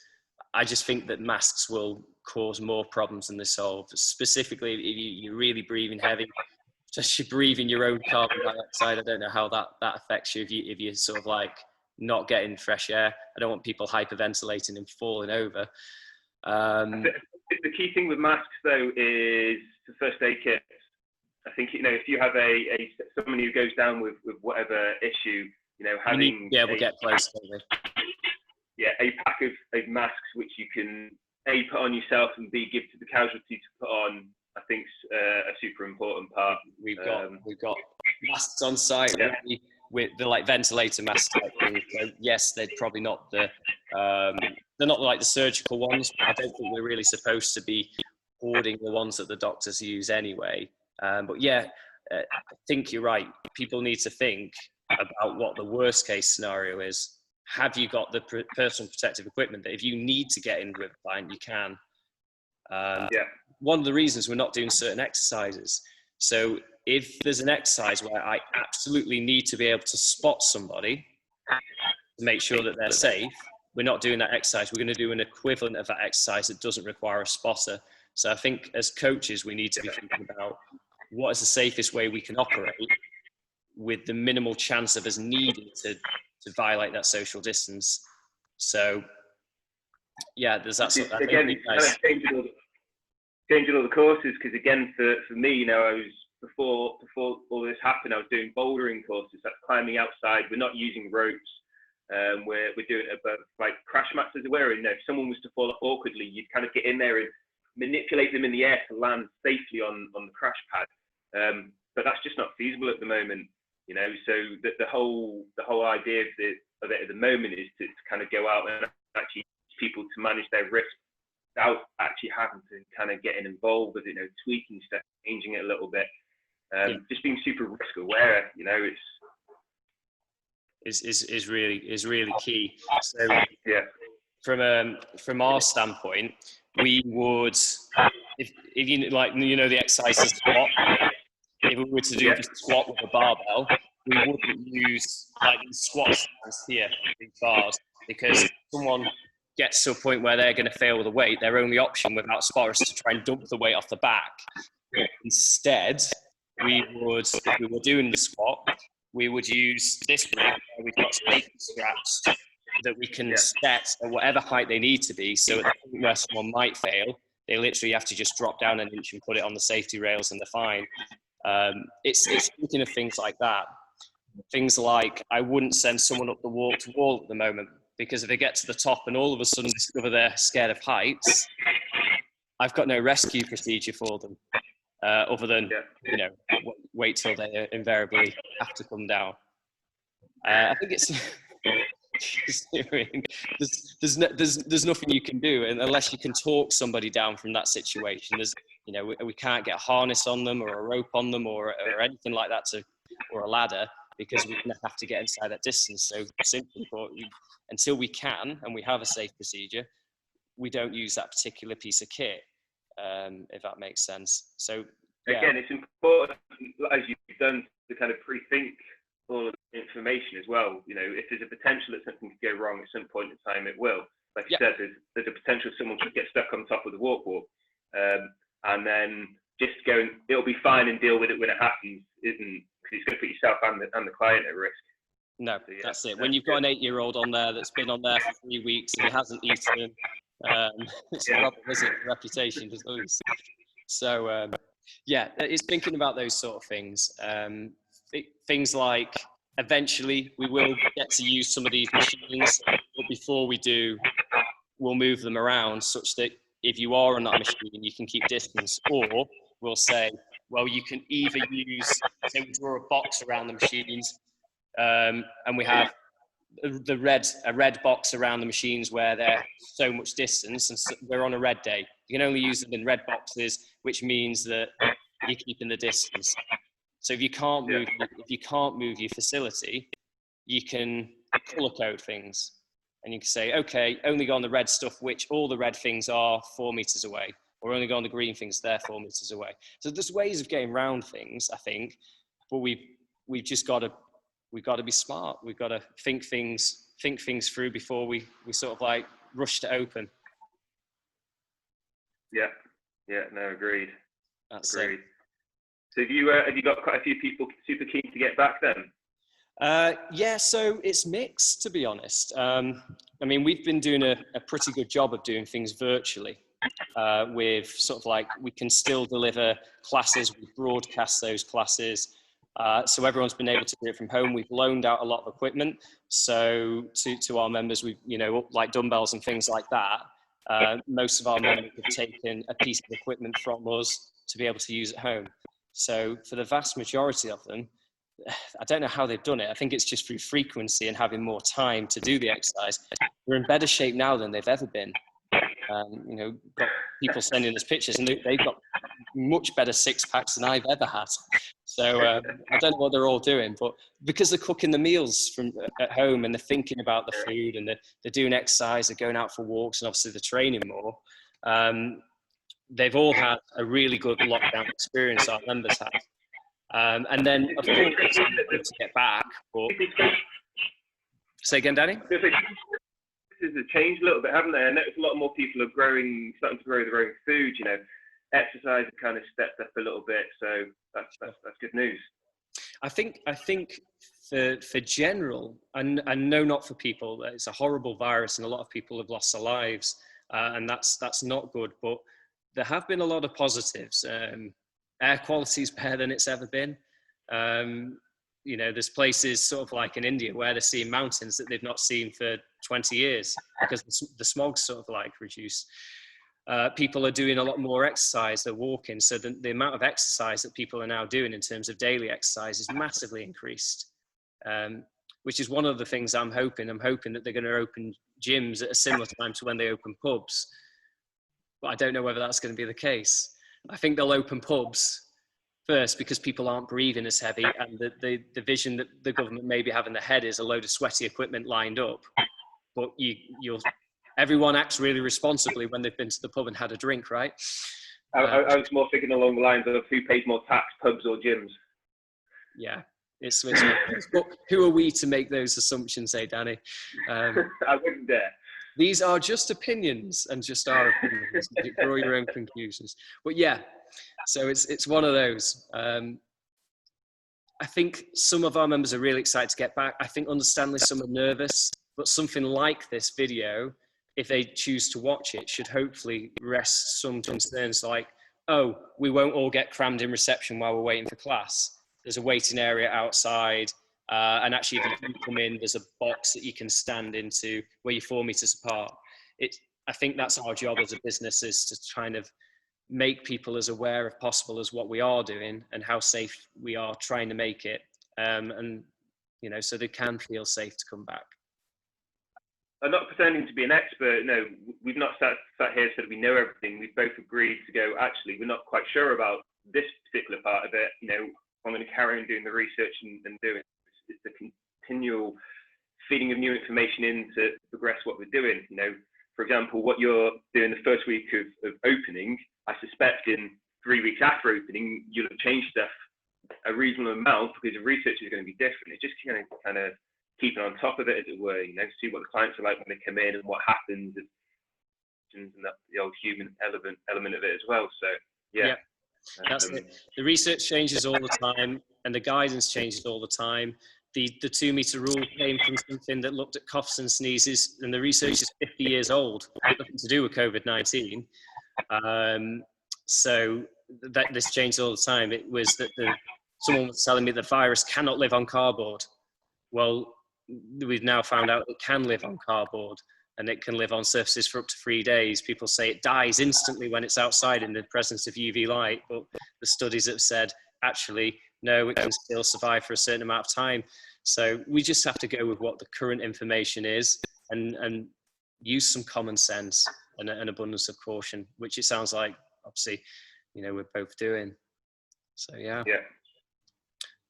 I just think that masks will cause more problems than they solve. Specifically, if you're really breathing heavy, just you're breathing your own carbon dioxide. I don't know how that affects you if you're sort of like not getting fresh air. I don't want people hyperventilating and falling over. The key thing with masks though is the first aid kit. I think, if you have someone who goes down with whatever issue, having we'll get close, don't we? Yeah, a pack of masks which you can A, put on yourself, and B, give to the casualty to put on, I think is a super important part. We've got masks on site with the like ventilator masks type thing. So yes, they're probably not they're not like the surgical ones. I don't think we're really supposed to be hoarding the ones that the doctors use anyway. But yeah, I think you're right. People need to think about what the worst case scenario is. Have you got the personal protective equipment that if you need to get in with a client, you can? One of the reasons we're not doing certain exercises. So if there's an exercise where I absolutely need to be able to spot somebody to make sure that they're safe, we're not doing that exercise. We're going to do an equivalent of that exercise that doesn't require a spotter. So I think as coaches, we need to be thinking about what is the safest way we can operate with the minimal chance of us needing to violate that social distance. So yeah, there's that sort of thing. Again, it's changing all the courses, because again, for me, I was before all this happened, I was doing bouldering courses, that's climbing outside. We're not using ropes. We're doing it above like crash mats, as it were. And if someone was to fall off awkwardly, you'd kind of get in there and manipulate them in the air to land safely on the crash pad. But that's just not feasible at the moment. So the whole idea of it at the moment is to kind of go out and actually teach people to manage their risk without actually having to kind of getting involved with tweaking stuff, changing it a little bit, just being super risk aware. Is really key. So yeah, from our standpoint, we would if you like the exercise to squat. If we were to do the squat with a barbell, we wouldn't use like these squat stands here, these bars, because someone gets to a point where they're going to fail with the weight. Their only option without spotters is to try and dump the weight off the back. Instead, if we were doing the squat, we would use this rig where we've got safety straps that we can set at whatever height they need to be. So at the point where someone might fail, they literally have to just drop down an inch and put it on the safety rails and they're fine. It's thinking of things like that. Things like I wouldn't send someone up the wall to wall at the moment, because if they get to the top and all of a sudden discover they're scared of heights, I've got no rescue procedure for them other than wait till they invariably have to come down. I think it's there's nothing you can do unless you can talk somebody down from that situation. We can't get a harness on them or a rope on them or anything like that or a ladder, because we're going to have to get inside that distance. So simply put, until we can and we have a safe procedure, we don't use that particular piece of kit. if that makes sense. So yeah. Again, it's important, as you've done, to kind of pre-think all of the information as well. You know, if there's a potential that something could go wrong at some point in time, it will. Like you said, there's a potential someone could get stuck on top of the walk, and then just going, it'll be fine and deal with it when it happens, isn't, because it's going to put yourself and the client at risk. No, so, that's it. When you've got an 8-year-old on there that's been on there for 3 weeks and he hasn't eaten, it's a problem, isn't it? The reputation just lose. So yeah, it's thinking about those sort of things. Things like eventually we will get to use some of these machines, but before we do, we'll move them around such that if you are on that machine, you can keep distance, or we'll say, well, you can either use, so we draw a box around the machines, and we have a red box around the machines where they're so much distance, and so we're on a red day. You can only use them in red boxes, which means that you're keeping the distance. So if you can't move your facility, you can color code things, and you can say, okay, only go on the red stuff, which all the red things are 4 meters away, or only go on the green things, they're 4 meters away. So there's ways of getting around things, I think, but we've just got to be smart. We've got to think things through before we sort of like rush to open. Yeah, no, agreed. That's agreed. It. So have you got quite a few people super keen to get back then? Yeah, so it's mixed, to be honest. I mean, we've been doing a pretty good job of doing things virtually. With sort of like, we can still deliver classes, we broadcast those classes. So everyone's been able to do it from home. We've loaned out a lot of equipment. So to our members, we, you know, like dumbbells and things like that. Most of our members have taken a piece of equipment from us to be able to use at home. So for the vast majority of them, I don't know how they've done it. I think it's just through frequency and having more time to do the exercise. We're in better shape now than they've ever been. You know, got people sending us pictures, and they've got much better six packs than I've ever had. So I don't know what they're all doing, but because they're cooking the meals from at home and they're thinking about the food and they're doing exercise, they're going out for walks, and obviously they're training more. They've all had a really good lockdown experience, our members have. And then, of course, it's good to get back. But... Say again, Danny? Has changed a little bit, haven't they? I noticed a lot more people are starting to grow their own food. You know, exercise has kind of stepped up a little bit, so that's good news. I think for general, and no, not for people. It's a horrible virus, and a lot of people have lost their lives, and that's not good. But there have been a lot of positives. Air quality is better than it's ever been. You know, there's places sort of like in India where they're seeing mountains that they've not seen for 20 years because the smog's sort of like reduced. People are doing a lot more exercise, they're walking. So the amount of exercise that people are now doing in terms of daily exercise is massively increased, which is one of the things I'm hoping. I'm hoping that they're going to open gyms at a similar time to when they open pubs. But I don't know whether that's going to be the case. I think they'll open pubs first because people aren't breathing as heavy, and the vision that the government maybe have in their head is a load of sweaty equipment lined up. But everyone acts really responsibly when they've been to the pub and had a drink, right? I was more thinking along the lines of who pays more tax, pubs or gyms. Yeah, it's but who are we to make those assumptions, Danny? I wouldn't dare. These are just opinions and just our opinions. You draw your own conclusions. But yeah, so it's one of those. I think some of our members are really excited to get back. I think understandably some are nervous, but something like this video, if they choose to watch it, should hopefully rest some concerns like, oh, we won't all get crammed in reception while we're waiting for class. There's a waiting area outside. And actually, if you do come in, there's a box that you can stand into where you're 4 meters apart. I think that's our job as a business, is to kind of make people as aware as possible as what we are doing and how safe we are trying to make it. And, you know, so they can feel safe to come back. I'm not pretending to be an expert. No, we've not sat here so that we know everything. We've both agreed to go, actually, we're not quite sure about this particular part of it. You know, I'm going to carry on doing the research and doing it. It's the continual feeding of new information in to progress what we're doing. You know, for example, what you're doing the first week of opening, I suspect in 3 weeks after opening, you'll have changed stuff a reasonable amount because the research is going to be different. It's just kind of keeping on top of it, as it were, see what the clients are like when they come in and what happens, and the old human element of it as well. So, yeah. That's it. The research changes all the time, and the guidance changes all the time. The 2 meter rule came from something that looked at coughs and sneezes, and the research is 50 years old, nothing to do with COVID-19. So that this changed all the time. It was that someone was telling me the virus cannot live on cardboard. Well, we've now found out it can live on cardboard, and it can live on surfaces for up to 3 days. People say it dies instantly when it's outside in the presence of UV light, but the studies have said, actually, no, it can still survive for a certain amount of time. So we just have to go with what the current information is and use some common sense and an abundance of caution, which it sounds like, obviously, we're both doing. So, yeah.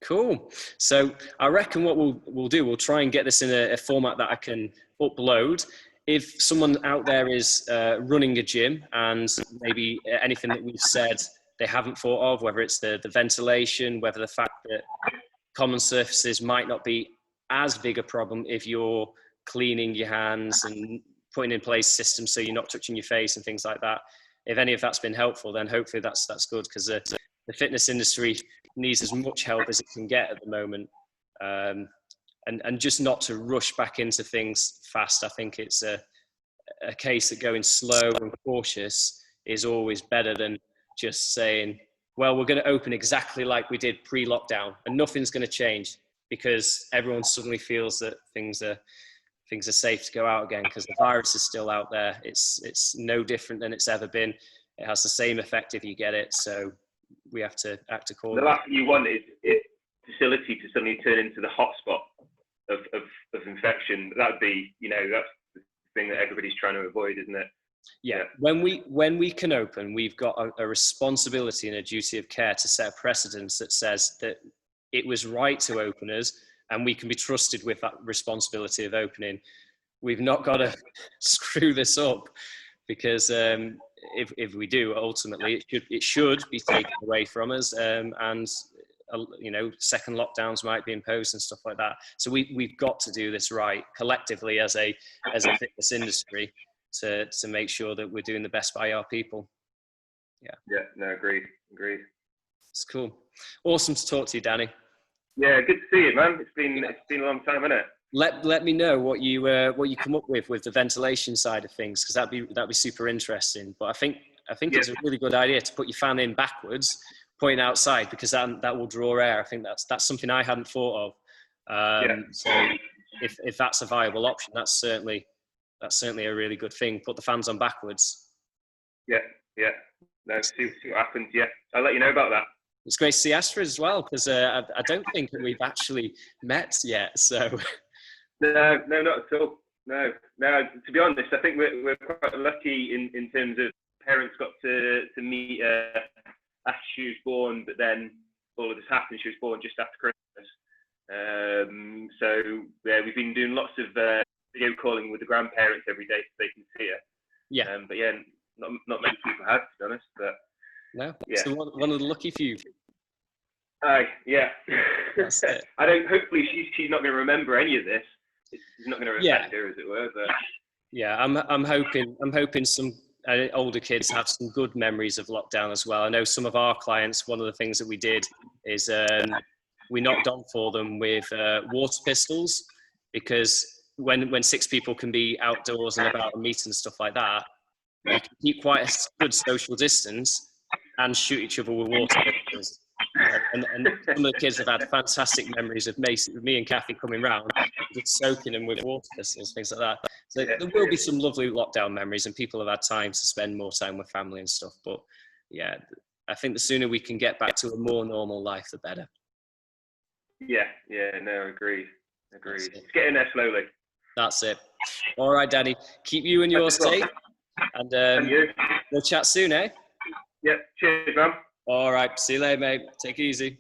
Cool. So I reckon what we'll do, we'll try and get this in a format that I can upload. If someone out there is running a gym and maybe anything that we've said they haven't thought of, whether it's the ventilation, whether the fact that common surfaces might not be as big a problem if you're cleaning your hands and putting in place systems so you're not touching your face and things like that. If any of that's been helpful, then hopefully that's good, because the fitness industry needs as much help as it can get at the moment. And just not to rush back into things fast. I think it's a case that going slow and cautious is always better than just saying, well, we're going to open exactly like we did pre-lockdown and nothing's going to change because everyone suddenly feels that things are safe to go out again, because the virus is still out there. It's no different than it's ever been. It has the same effect if you get it. So we have to act accordingly. The last thing you want is facility to suddenly turn into the hotspot of infection. That would be, that's the thing that everybody's trying to avoid, isn't it? Yeah. When we can open, we've got a responsibility and a duty of care to set a precedence that says that it was right to open us, and we can be trusted with that responsibility of opening. We've not got to screw this up, because if we do, ultimately it should be taken away from us, and second lockdowns might be imposed and stuff like that. So we've got to do this right collectively as a fitness industry to make sure that we're doing the best by our people. Agreed. It's cool. Awesome to talk to you, Danny. Yeah, good to see you, man. It's been a long time, hasn't it? Let me know what you come up with the ventilation side of things, because that'd be super interesting. But I think it's a really good idea to put your fan in backwards, pointing outside, because that will draw air. I think that's something I hadn't thought of. So if that's a viable option, that's certainly a really good thing. Put the fans on backwards. Yeah. No, see what happens. Yeah, I'll let you know about that. It's great to see Astrid as well, because I don't think that we've actually met yet. So no, not at all. No. To be honest, I think we're quite lucky in terms of parents got to meet after she was born, but then all of this happened. She was born just after Christmas. So we've been doing lots of video calling with the grandparents every day so they can see her. Yeah. But yeah, not many people have, to be honest. But no, yeah. So one of the lucky few. Yeah. That's it. Hopefully she's not going to remember any of this. It's not going to affect her, as it were. But yeah, I'm hoping some older kids have some good memories of lockdown as well. I know some of our clients, one of the things that we did is we knocked on for them with water pistols, because when 6 people can be outdoors and about a meet and stuff like that, you can keep quite a good social distance and shoot each other with water pistols. And some of the kids have had fantastic memories of me and Kathy coming round, just soaking them with water pistols, things like that. So there will be some lovely lockdown memories, and people have had time to spend more time with family and stuff. But yeah, I think the sooner we can get back to a more normal life, the better. Yeah, no, agreed. It's getting there slowly. That's it. All right, Danny, keep you and yours safe, and we'll chat soon, eh? Yeah, cheers, man. All right, see you later, mate. Take it easy.